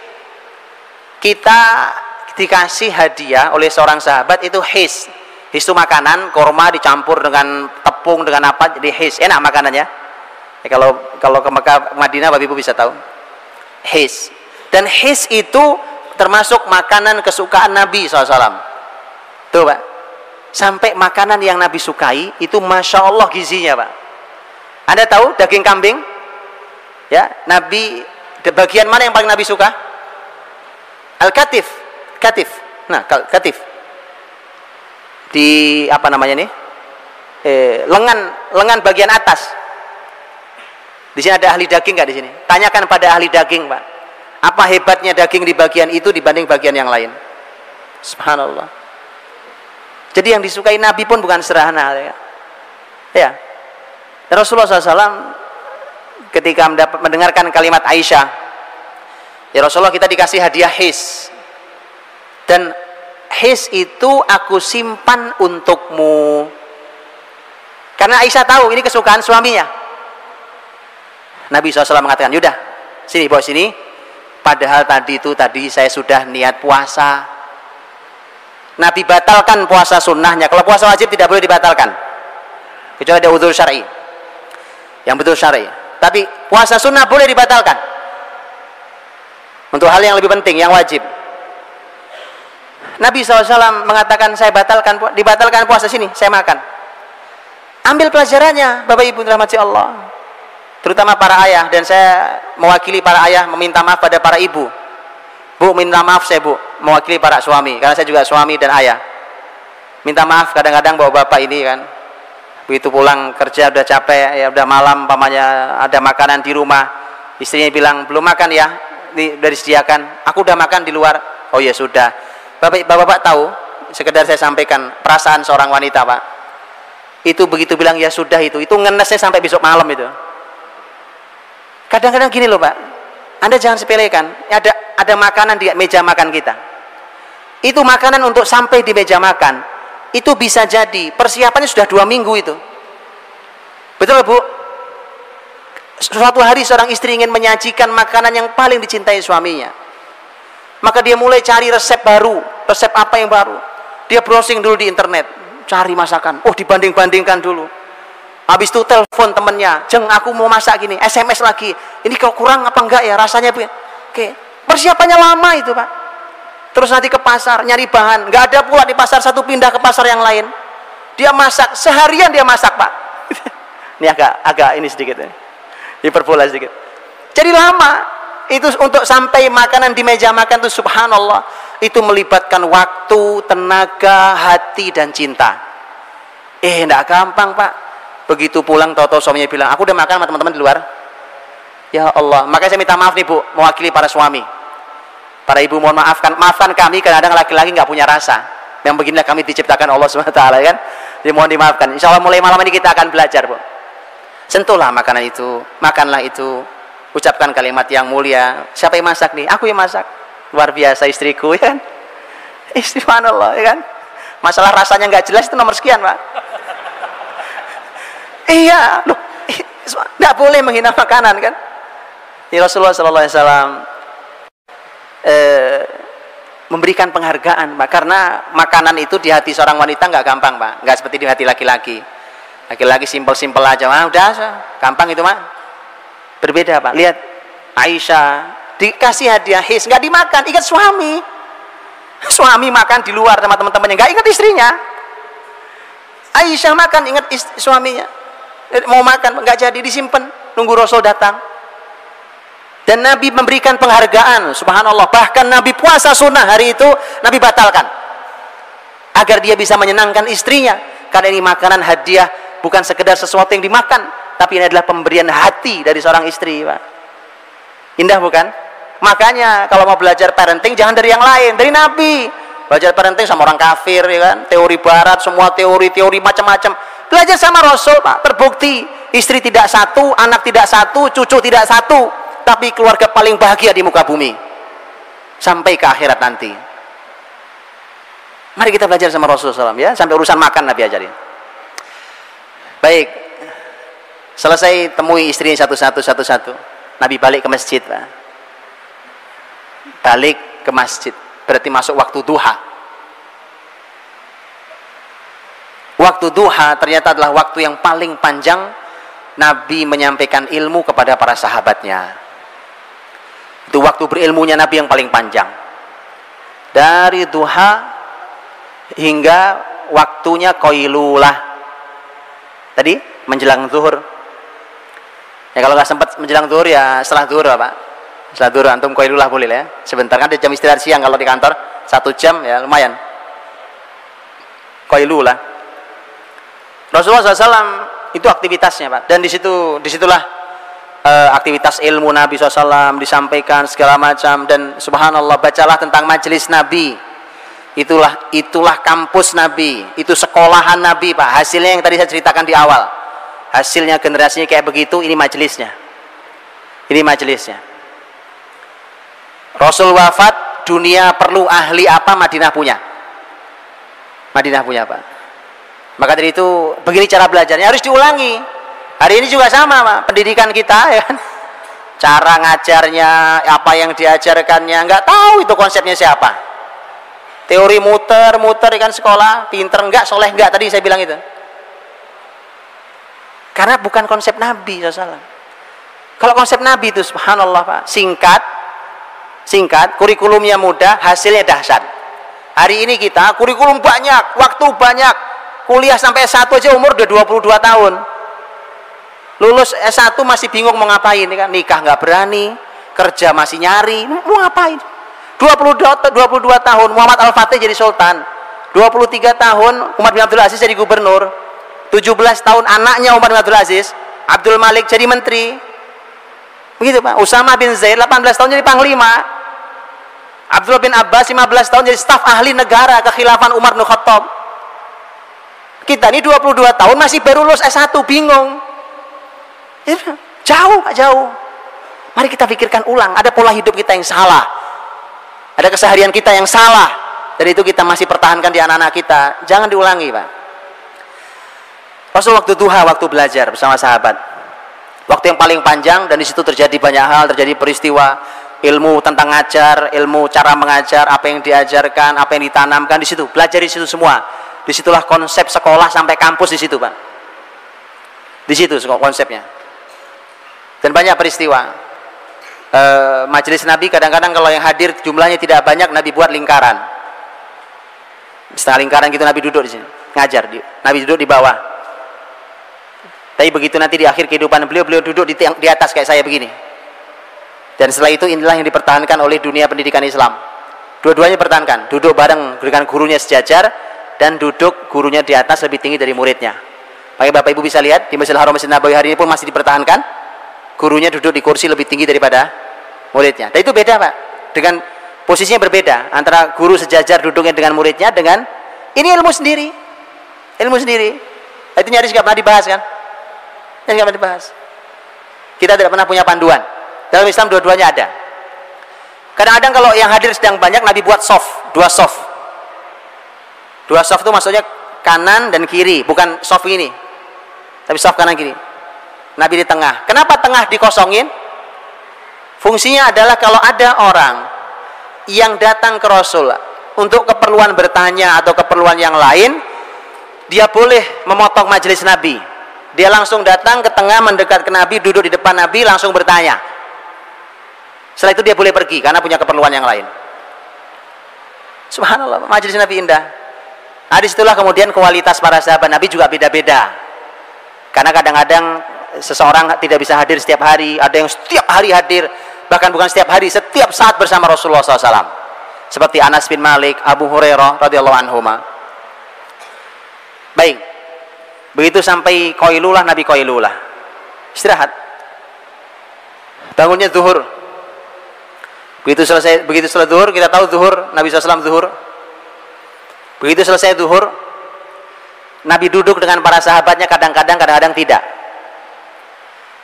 kita dikasih hadiah oleh seorang sahabat itu his. His itu makanan, korma dicampur dengan tepung dengan apa, jadi his, enak makanannya. Ya, kalau ke Mekah, Madinah, Bapak Ibu bisa tahu his. Dan his itu termasuk makanan kesukaan Nabi SAW. Tuh, Pak. Sampai makanan yang Nabi sukai itu Masya Allah gizinya, Pak. Anda tahu daging kambing? Ya, Nabi, bagian mana yang paling Nabi suka? Al-katif. Katif. Nah, katif. Di apa namanya nih? Lengan bagian atas. Di sini ada ahli daging nggak di sini? Tanyakan pada ahli daging, Pak. Apa hebatnya daging di bagian itu dibanding bagian yang lain? Subhanallah. Jadi yang disukai Nabi pun bukan sederhana, ya. Rasulullah SAW ketika mendengarkan kalimat Aisyah, ya Rasulullah, kita dikasih hadiah his, dan his itu aku simpan untukmu. Karena Aisyah tahu ini kesukaan suaminya. Nabi SAW mengatakan, yaudah sini bawa sini, padahal tadi saya sudah niat puasa. Nabi batalkan puasa sunnahnya. Kalau puasa wajib tidak boleh dibatalkan kecuali ada udzur syar'i, yang betul syar'i. Tapi puasa sunnah boleh dibatalkan untuk hal yang lebih penting, yang wajib. Nabi SAW mengatakan, saya dibatalkan puasa sini, saya makan. Ambil pelajarannya, Bapak Ibu dirahmati Allah, terutama para ayah, dan saya mewakili para ayah meminta maaf pada para ibu. Bu, minta maaf saya Bu, mewakili para suami, karena saya juga suami dan ayah. Minta maaf kadang-kadang bawa bapak ini kan, begitu pulang kerja udah capek, ya udah malam, pamannya ada makanan di rumah, istrinya bilang belum makan ya, udah disediakan, aku udah makan di luar. Oh ya sudah. Bapak tahu, sekedar saya sampaikan perasaan seorang wanita Pak, itu begitu bilang ya sudah, itu ngenesnya sampai besok malam itu. Kadang-kadang gini loh Pak, Anda jangan sepelekan, ada makanan di meja makan kita, itu makanan untuk sampai di meja makan, itu bisa jadi persiapannya sudah 2 minggu itu. Betul Bu? Suatu hari seorang istri ingin menyajikan makanan yang paling dicintai suaminya, maka dia mulai cari resep baru, resep apa yang baru, dia browsing dulu di internet, cari masakan, dibanding-bandingkan dulu. Habis itu telepon temennya, Jeng aku mau masak gini, SMS lagi, ini kalau kurang apa enggak ya rasanya. Oke, persiapannya lama itu Pak. Terus nanti ke pasar nyari bahan, nggak ada pula di pasar satu, pindah ke pasar yang lain. Dia masak seharian, dia masak Pak. Ini agak ini sedikit ini, hiperbola sedikit. Jadi lama itu untuk sampai makanan di meja makan itu, subhanallah, itu melibatkan waktu, tenaga, hati dan cinta. Enggak gampang Pak. Begitu pulang tahu-tahu suaminya bilang, aku udah makan sama teman-teman di luar. Ya Allah, makanya saya minta maaf nih Bu, mewakili para suami, para ibu, mohon maafkan kami, kadang-kadang laki-laki nggak punya rasa. Yang beginilah kami diciptakan Allah SWT kan. Jadi mohon dimaafkan. Insya Allah mulai malam ini kita akan belajar Bu. Sentuhlah makanan itu, makanlah itu, ucapkan kalimat yang mulia. Siapa yang masak nih? Aku yang masak. Luar biasa istriku ya kan. Istri subhanallah ya kan. Masalah rasanya nggak jelas itu nomor sekian Pak. Iya, loh, nggak boleh menghina makanan kan. Ya, Rasulullah SAW memberikan penghargaan Pak, karena makanan itu di hati seorang wanita nggak gampang Pak, nggak seperti di hati laki-laki. Laki-laki simpel-simpel aja, udah gampang itu Pak. Berbeda Pak. Lihat Aisyah dikasih hadiah his, nggak dimakan, ingat suami. Suami makan di luar sama teman-temannya, nggak ingat istrinya. Aisyah makan, ingat suaminya. Mau makan nggak jadi, disimpan nunggu Rasul datang. Dan Nabi memberikan penghargaan, subhanallah. Bahkan Nabi puasa sunnah hari itu Nabi batalkan agar dia bisa menyenangkan istrinya, karena ini makanan hadiah, bukan sekedar sesuatu yang dimakan, tapi ini adalah pemberian hati dari seorang istri Pak. Indah bukan? Makanya kalau mau belajar parenting jangan dari yang lain, dari Nabi. Belajar parenting sama orang kafir ya kan, teori barat, semua teori macam-macam. Belajar sama Rasul Pak, terbukti istri tidak satu, anak tidak satu, cucu tidak satu, tapi keluarga paling bahagia di muka bumi sampai ke akhirat nanti. Mari kita belajar sama Rasulullah SAW ya, sampai urusan makan Nabi ajarin. Baik, selesai temui istrinya satu-satu. Nabi balik ke masjid Pak. Balik ke masjid berarti masuk waktu duha. Waktu duha ternyata adalah waktu yang paling panjang Nabi menyampaikan ilmu kepada para sahabatnya. Itu waktu berilmunya Nabi yang paling panjang, dari duha hingga waktunya qailulah, tadi menjelang zuhur. Ya kalau nggak sempat menjelang zuhur ya setelah zuhur Pak. Setelah zuhur antum qailulah boleh ya, sebentar kan ada jam istirahat siang kalau di kantor 1 jam ya lumayan. Qailulah. Rasulullah SAW itu aktivitasnya Pak, dan disitulah aktivitas ilmu Nabi SAW disampaikan segala macam. Dan subhanallah, bacalah tentang majelis Nabi, itulah kampus Nabi, itu sekolahan Nabi Pak. Hasilnya yang tadi saya ceritakan di awal, hasilnya generasinya kayak begitu. Ini majelisnya, Rasul wafat, dunia perlu ahli apa? Madinah punya Pak. Maka dari itu begini cara belajarnya, harus diulangi. Hari ini juga sama Pak, pendidikan kita ya kan? cara ngajarnya, apa yang diajarkannya, nggak tahu itu konsepnya siapa. Teori muter-muter kan sekolah, pinter enggak, soleh enggak, tadi saya bilang itu. Karena bukan konsep Nabi SAW. Kalau konsep Nabi itu subhanallah Pak, singkat, kurikulumnya mudah, hasilnya dahsyat. Hari ini kita kurikulum banyak, waktu banyak, kuliah sampai S1 aja umur udah 22 tahun. Lulus S1 masih bingung mau ngapain, kan? Nikah nggak berani, kerja masih nyari, mau ngapain? 22 tahun Muhammad Al-Fatih jadi sultan, 23 tahun Umar bin Abdul Aziz jadi gubernur, 17 tahun anaknya Umar bin Abdul Aziz, Abdul Malik jadi menteri. Begitu Pak. Usama bin Zaid 18 tahun jadi panglima. Abdullah bin Abbas 15 tahun jadi staf ahli negara kekhilafan Umar bin Khattab. Kita ini 22 tahun masih baru lulus S1, bingung. Jauh Pak, jauh. Mari kita pikirkan ulang, ada pola hidup kita yang salah, ada keseharian kita yang salah, dan itu kita masih pertahankan di anak-anak kita. Jangan diulangi Pak. Rasul waktu duha, waktu belajar bersama sahabat, waktu yang paling panjang, dan di situ terjadi banyak hal, terjadi peristiwa, ilmu tentang ngajar, ilmu cara mengajar, apa yang diajarkan, apa yang ditanamkan di situ, belajar di situ semua. Disitulah konsep sekolah sampai kampus di situ Pak. Di situ konsepnya. Dan banyak peristiwa. Majelis Nabi kadang-kadang kalau yang hadir jumlahnya tidak banyak, Nabi buat lingkaran. Setengah lingkaran gitu Nabi duduk di sini, ngajar. Nabi duduk di bawah. Tapi begitu nanti di akhir kehidupan beliau duduk di atas kayak saya begini. Dan setelah itu inilah yang dipertahankan oleh dunia pendidikan Islam. Dua-duanya pertahankan, duduk bareng dengan gurunya sejajar, dan duduk gurunya di atas lebih tinggi dari muridnya. Makanya Bapak Ibu bisa lihat di Masjidil Haram, Masjid Nabawi hari ini pun masih dipertahankan, gurunya duduk di kursi lebih tinggi daripada muridnya. Dan itu beda Pak, dengan posisinya berbeda antara guru sejajar duduknya dengan muridnya, dengan ini ilmu sendiri, itu nyaris nggak pernah dibahas kan, kita tidak pernah punya panduan. Dalam Islam dua-duanya ada. Kadang-kadang kalau yang hadir sedang banyak, Nabi buat dua soft itu maksudnya kanan dan kiri, bukan soft ini, tapi soft kanan kiri. Nabi di tengah. Kenapa tengah dikosongin? Fungsinya adalah kalau ada orang yang datang ke Rasul untuk keperluan bertanya atau keperluan yang lain, dia boleh memotong majelis Nabi. Dia langsung datang ke tengah, mendekat ke Nabi, duduk di depan Nabi, langsung bertanya. Setelah itu dia boleh pergi karena punya keperluan yang lain. Subhanallah, majelis Nabi indah. Nah, disitulah kemudian kualitas para sahabat Nabi juga beda-beda. Karena kadang-kadang seseorang tidak bisa hadir setiap hari, ada yang setiap hari hadir, bahkan bukan setiap hari, setiap saat bersama Rasulullah SAW. Seperti Anas bin Malik, Abu Hurairah radhiyallahu anhuma. Baik, begitu sampai Qailulah, Nabi Qailulah, istirahat. Bangunnya zuhur. Begitu selesai zuhur, kita tahu zuhur, Nabi SAW zuhur. Begitu selesai zuhur, Nabi duduk dengan para sahabatnya, kadang-kadang tidak.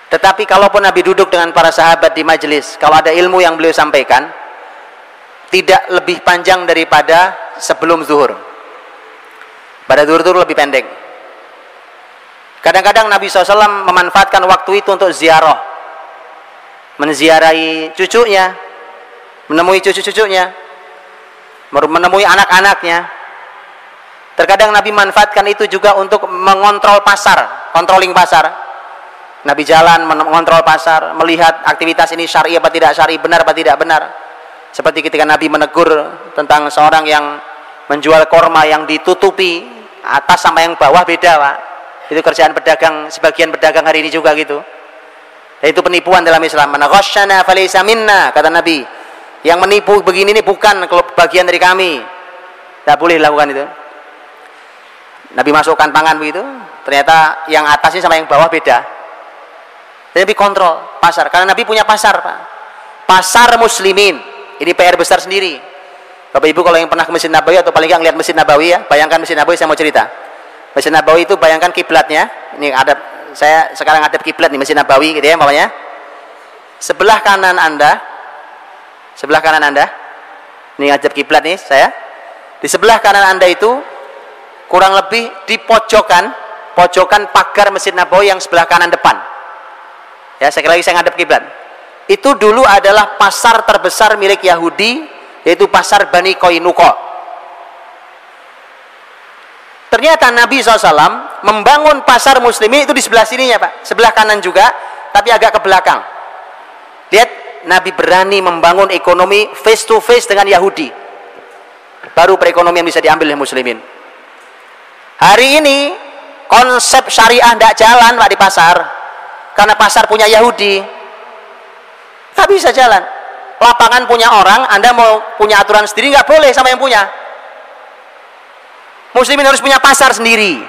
Tetapi kalaupun Nabi duduk dengan para sahabat di majelis, kalau ada ilmu yang beliau sampaikan, tidak lebih panjang daripada sebelum zuhur. Pada zuhur itu lebih pendek. Kadang-kadang Nabi SAW memanfaatkan waktu itu untuk ziarah, menziarahi cucunya, menemui cucu-cucunya, menemui anak-anaknya. Terkadang Nabi manfaatkan itu juga untuk mengontrol pasar, controlling pasar. Nabi jalan mengontrol pasar, melihat aktivitas ini syar'i apa tidak syar'i, benar apa tidak benar. Seperti ketika Nabi menegur tentang seorang yang menjual korma yang ditutupi atas sama yang bawah beda Pak. Itu kerjaan pedagang, sebagian pedagang hari ini juga gitu. Dan itu penipuan dalam Islam. Man ghasyana falaysa minna, kata Nabi. Yang menipu begini ini bukan bagian dari kami. Tidak boleh lakukan itu. Nabi masukkan tangan begitu, ternyata yang atasnya sama yang bawah beda. Dan Nabi kontrol pasar, karena Nabi punya pasar Pak. Pasar muslimin, ini PR besar sendiri. Bapak Ibu kalau yang pernah ke Masjid Nabawi atau paling nggak ngeliat Masjid Nabawi ya, bayangkan Masjid Nabawi, saya mau cerita. Masjid Nabawi itu bayangkan kiblatnya, ini ada, saya sekarang ada kiblat nih Masjid Nabawi gitu ya, mamanya. Sebelah kanan Anda, ini ngadep kiblat nih saya. Di sebelah kanan Anda itu kurang lebih di pojokan pagar Masjid Nabawi yang sebelah kanan depan. Ya, sekali lagi saya ngadep kiblat. itu dulu adalah pasar terbesar milik Yahudi, yaitu pasar Bani Qainuqa. Ternyata Nabi SAW membangun pasar muslimin itu di sebelah sininya Pak, sebelah kanan juga, tapi agak ke belakang. Lihat, Nabi berani membangun ekonomi face to face dengan Yahudi. Baru perekonomian bisa diambil oleh muslimin. Hari ini konsep syariah tidak jalan Pak di pasar, karena pasar punya Yahudi. Nggak bisa jalan. Lapangan punya orang, Anda mau punya aturan sendiri nggak boleh sama yang punya. Muslimin harus punya pasar sendiri.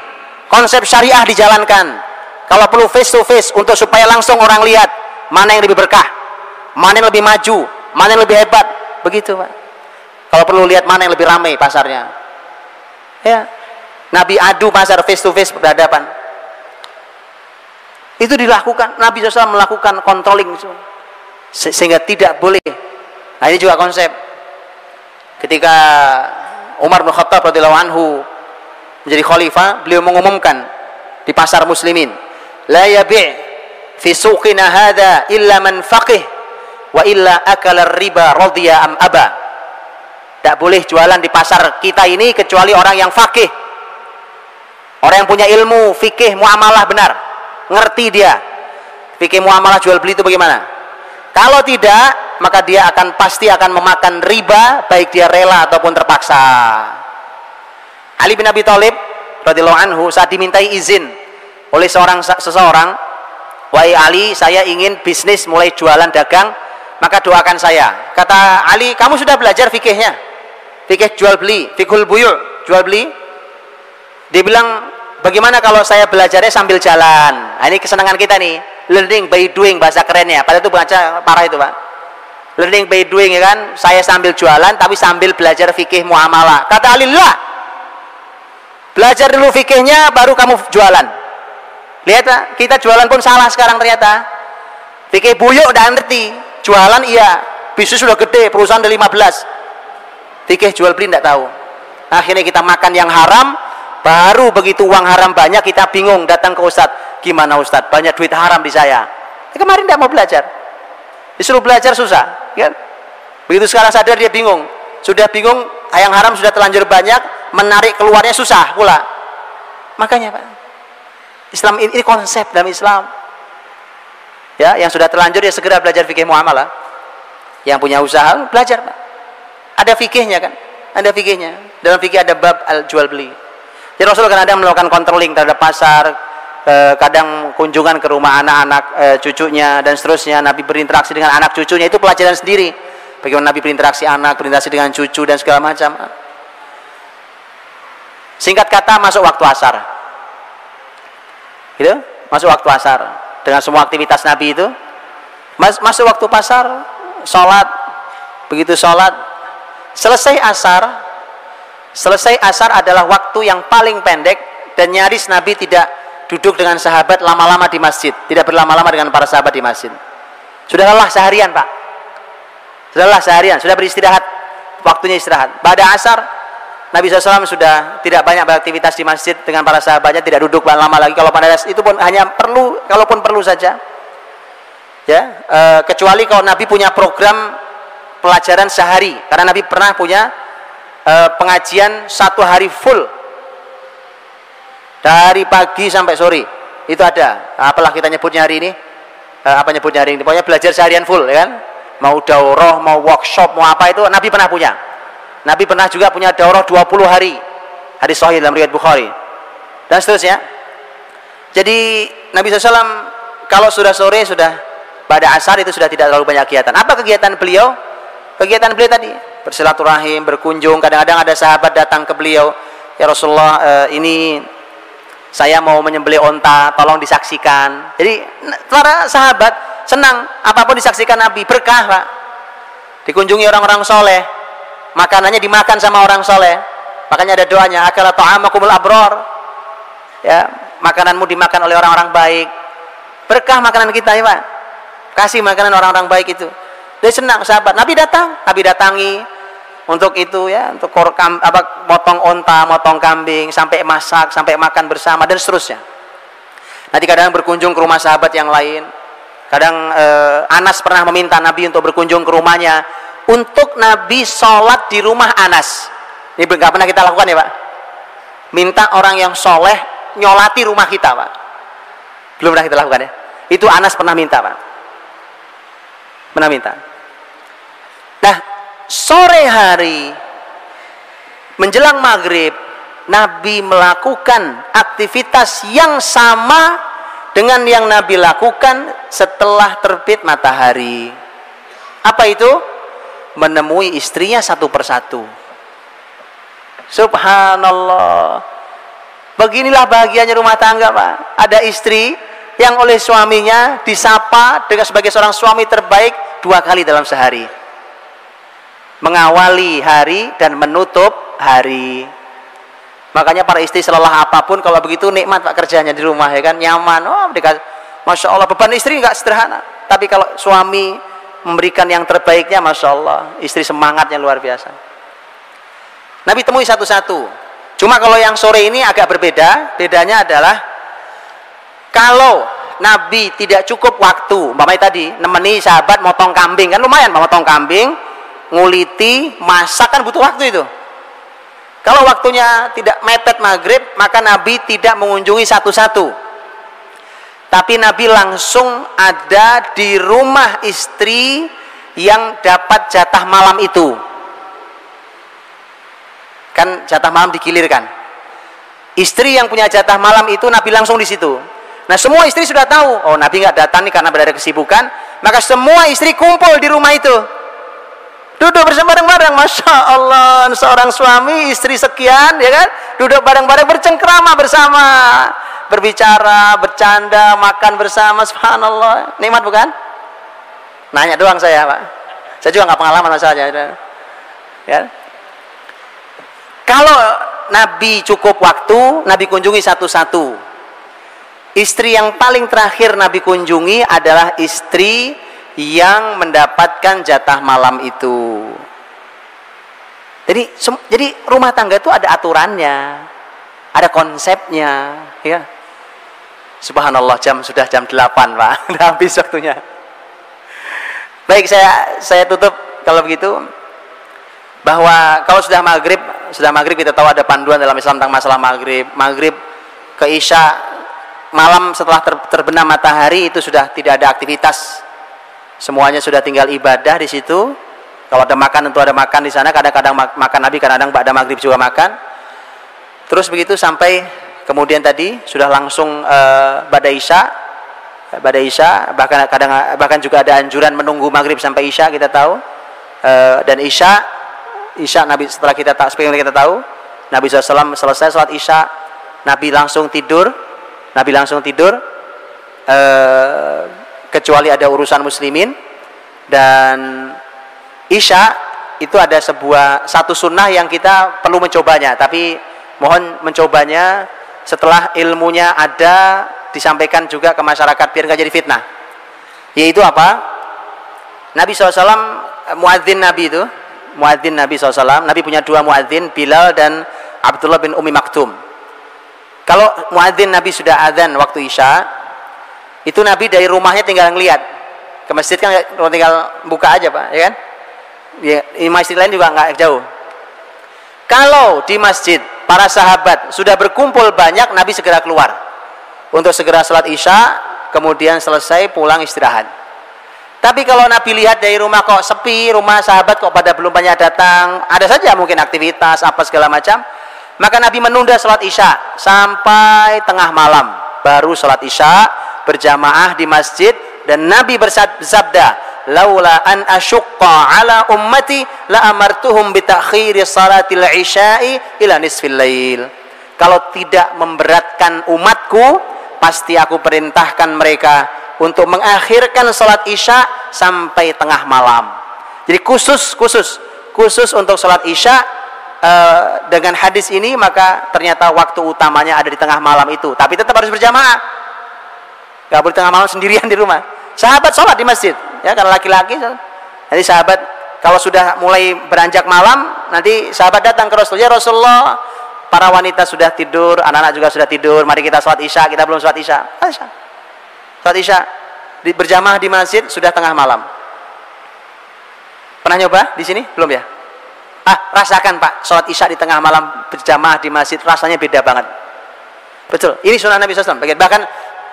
Konsep syariah dijalankan. Kalau perlu face to face untuk supaya langsung orang lihat mana yang lebih berkah, mana yang lebih maju, mana yang lebih hebat. Begitu Pak. Kalau perlu lihat mana yang lebih ramai pasarnya. Ya. Nabi adu pasar face to face berhadapan. Itu dilakukan. Nabi SAW melakukan controlling sehingga tidak boleh. Nah ini juga konsep. Ketika Umar bin Khattab radhiyallahu anhu menjadi khalifah, beliau mengumumkan di pasar muslimin, la yabi' fi suqina hadha illa man faqih wa illa akala riba radhiya am aba. Tidak boleh jualan di pasar kita ini kecuali orang yang faqih, orang yang punya ilmu fikih muamalah benar, ngerti dia fikih muamalah jual beli itu bagaimana. Kalau tidak, maka dia pasti akan memakan riba, baik dia rela ataupun terpaksa. Ali bin Abi Thalib radhiyallahu anhu saat dimintai izin oleh seseorang, wahai Ali, saya ingin bisnis mulai jualan dagang, maka doakan saya. Kata Ali, kamu sudah belajar fikihnya? Fikih jual beli, fiqhul buyu', jual beli? Dia bilang, bagaimana kalau saya belajarnya sambil jalan? Nah, ini kesenangan kita nih, learning by doing, bahasa kerennya. Padahal itu baca parah itu Pak. Learning by doing, ya kan? Saya sambil jualan tapi sambil belajar fikih muamalah. Kata Ali, lah, belajar dulu fikihnya baru kamu jualan. Lihat Pak, kita jualan pun salah sekarang ternyata. Fikih buyuk udah ngerti, jualan iya, bisnis sudah gede, perusahaan udah 15. Fikih jual beli tidak tahu. Akhirnya kita makan yang haram, baru begitu uang haram banyak kita bingung datang ke Ustadz. Gimana Ustadz? Banyak duit haram di saya. Kemarin tidak mau belajar. Disuruh belajar susah, kan? Begitu sekarang sadar dia bingung. Sudah bingung, yang haram sudah terlanjur banyak, menarik keluarnya susah pula. Makanya Pak, Islam ini konsep dalam Islam. Ya, yang sudah terlanjur ya segera belajar fikih muamalah. Yang punya usaha belajar Pak. Ada fikihnya kan? Ada fikihnya. Dalam fikih ada bab jual beli. Jadi Rasul kadang melakukan controlling terhadap pasar, kadang kunjungan ke rumah anak-anak cucunya dan seterusnya. Nabi berinteraksi dengan anak cucunya, itu pelajaran sendiri. Bagaimana Nabi berinteraksi anak, berinteraksi dengan cucu dan segala macam. Singkat kata, masuk waktu asar. Gitu? Masuk waktu asar dengan semua aktivitas Nabi itu. Masuk waktu pasar, sholat. Begitu sholat, selesai asar adalah waktu yang paling pendek, dan nyaris Nabi tidak duduk dengan sahabat lama-lama di masjid, tidak berlama-lama dengan para sahabat di masjid. Sudah lelah seharian Pak, sudah lelah seharian, sudah beristirahat, waktunya istirahat. Pada asar Nabi SAW sudah tidak banyak beraktivitas di masjid dengan para sahabatnya, tidak duduk lama lagi. Kalau pada itu pun hanya perlu, kalaupun perlu saja ya, kecuali kalau Nabi punya program pelajaran sehari, karena Nabi pernah punya pengajian 1 hari full dari pagi sampai sore. Itu ada, apalah kita nyebutnya hari ini, apa nyebutnya hari ini, pokoknya belajar seharian full ya kan, mau daurah, mau workshop, mau apa, itu Nabi pernah punya. Nabi pernah juga punya daurah 20 hari, hadis sahih dalam riwayat Bukhari dan seterusnya. Jadi Nabi SAW kalau sudah sore, sudah pada asar, itu sudah tidak terlalu banyak kegiatan. Apa kegiatan beliau? Kegiatan beliau tadi bersilaturahim, berkunjung. Kadang-kadang ada sahabat datang ke beliau, ya Rasulullah, ini saya mau menyembelih onta, tolong disaksikan. Jadi para sahabat senang apapun disaksikan Nabi, berkah Pak. Dikunjungi orang-orang soleh, makanannya dimakan sama orang soleh. Makanya ada doanya, akala ta'amakumul abror, ya, makananmu dimakan oleh orang-orang baik. Berkah makanan kita ya Pak, kasih makanan orang-orang baik itu. Dia senang sahabat. Nabi datangi untuk itu ya, untuk motong onta, motong kambing, sampai masak, sampai makan bersama dan seterusnya. Nanti kadang berkunjung ke rumah sahabat yang lain. Kadang Anas pernah meminta Nabi untuk berkunjung ke rumahnya, untuk Nabi sholat di rumah Anas. Ini nggak pernah kita lakukan ya Pak. Minta orang yang soleh nyolati rumah kita Pak. Belum pernah kita lakukan ya. Itu Anas pernah minta Pak. Pernah minta. Nah, sore hari menjelang maghrib, Nabi melakukan aktivitas yang sama dengan yang Nabi lakukan setelah terbit matahari. Apa itu? Menemui istrinya satu persatu. Subhanallah. Beginilah bahagianya rumah tangga Pak. Ada istri yang oleh suaminya disapa dengan sebagai seorang suami terbaik 2 kali dalam sehari. Mengawali hari dan menutup hari. Makanya para istri selelah apapun, kalau begitu nikmat Pak kerjanya di rumah ya kan, nyaman. Oh, Masya Allah, beban istri nggak sederhana. Tapi kalau suami memberikan yang terbaiknya, Masya Allah, istri semangatnya luar biasa. Nabi temui satu-satu. Cuma kalau yang sore ini agak berbeda. Bedanya adalah kalau Nabi tidak cukup waktu, umpamanya tadi nemeni sahabat motong kambing, kan lumayan motong kambing, nguliti, masak kan butuh waktu itu. Kalau waktunya tidak mepet maghrib, maka Nabi tidak mengunjungi satu-satu. Tapi Nabi langsung ada di rumah istri yang dapat jatah malam itu. Kan jatah malam digilirkan. Istri yang punya jatah malam itu Nabi langsung di situ. Nah, semua istri sudah tahu, oh Nabi nggak datang nih karena berada kesibukan, maka semua istri kumpul di rumah itu. Duduk bersama bareng-bareng, Masya Allah, seorang suami, istri sekian, ya kan? Duduk bareng-bareng, bercengkrama bersama, berbicara, bercanda, makan bersama, subhanallah. Nikmat bukan? Nanya doang saya Pak. Saya juga nggak pengalaman masalahnya. Ya. Kalau Nabi cukup waktu, Nabi kunjungi satu-satu. Istri yang paling terakhir Nabi kunjungi adalah istri yang mendapatkan jatah malam itu. Jadi rumah tangga itu ada aturannya, ada konsepnya, ya. Subhanallah, sudah jam 8 Pak, udah habis waktunya. Baik, saya tutup kalau begitu, bahwa kalau sudah maghrib kita tahu ada panduan dalam Islam tentang masalah maghrib ke isya, malam setelah terbenam matahari itu sudah tidak ada aktivitas. Semuanya sudah tinggal ibadah di situ. Kalau ada makan tentu ada makan di sana. Kadang-kadang makan Nabi, kadang-kadang ba'da maghrib juga makan. Terus begitu sampai kemudian tadi sudah langsung ba'da isya. Bahkan juga ada anjuran menunggu maghrib sampai isya, kita tahu. Dan isya Nabi setelah kita tahu, Nabi SAW selesai sholat isya, Nabi langsung tidur. Kecuali ada urusan muslimin. Dan isya itu ada satu sunnah yang kita perlu mencobanya, tapi mohon mencobanya setelah ilmunya ada, disampaikan juga ke masyarakat biar nggak jadi fitnah. Yaitu apa? Nabi SAW, muadzin Nabi SAW, Nabi punya 2 muadzin, Bilal dan Abdullah bin Umi Maktum. Kalau muadzin Nabi sudah adzan waktu isya, itu Nabi dari rumahnya tinggal ngelihat ke masjid, kan tinggal buka aja Pak, ya kan? Ya, masjid lain juga nggak jauh. Kalau di masjid para sahabat sudah berkumpul banyak, Nabi segera keluar untuk segera sholat isya, kemudian selesai pulang istirahat. Tapi kalau Nabi lihat dari rumah kok sepi, rumah sahabat kok pada belum banyak datang, ada saja mungkin aktivitas apa segala macam, maka Nabi menunda sholat isya sampai tengah malam, baru sholat isya berjamaah di masjid. Dan Nabi bersabda, laula an asyqa ala ummati la amartuhum bi ta'khiri salatil isya'i ila nisfil lail. Kalau tidak memberatkan umatku, pasti aku perintahkan mereka untuk mengakhirkan salat isya sampai tengah malam. Jadi khusus untuk salat isya. Dengan hadis ini maka ternyata waktu utamanya ada di tengah malam itu, tapi tetap harus berjamaah. Gak boleh tengah malam sendirian di rumah. Sahabat sholat di masjid, ya, karena laki-laki. Jadi sahabat kalau sudah mulai beranjak malam, nanti sahabat datang ke Rasulullah, ya Rasulullah, para wanita sudah tidur, anak-anak juga sudah tidur, mari kita sholat isya. Kita belum sholat isya. Sholat isya. berjamaah di masjid sudah tengah malam. Pernah nyoba di sini? Belum ya? Rasakan Pak, sholat isya di tengah malam berjamaah di masjid rasanya beda banget. Betul, ini sunnah Nabi SAW.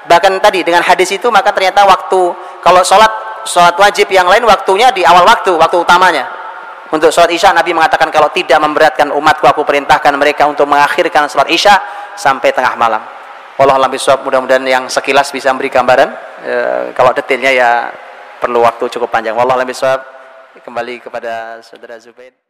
Bahkan tadi dengan hadis itu, maka ternyata waktu kalau sholat wajib yang lain waktunya di awal waktu utamanya. Untuk sholat isya Nabi mengatakan kalau tidak memberatkan umatku, aku perintahkan mereka untuk mengakhirkan sholat isya sampai tengah malam. Wallahu a'lam bishawab. Mudah-mudahan yang sekilas bisa memberi gambaran. Kalau detailnya ya perlu waktu cukup panjang. Wallahu a'lam bishawab. Kembali kepada saudara Zubaid.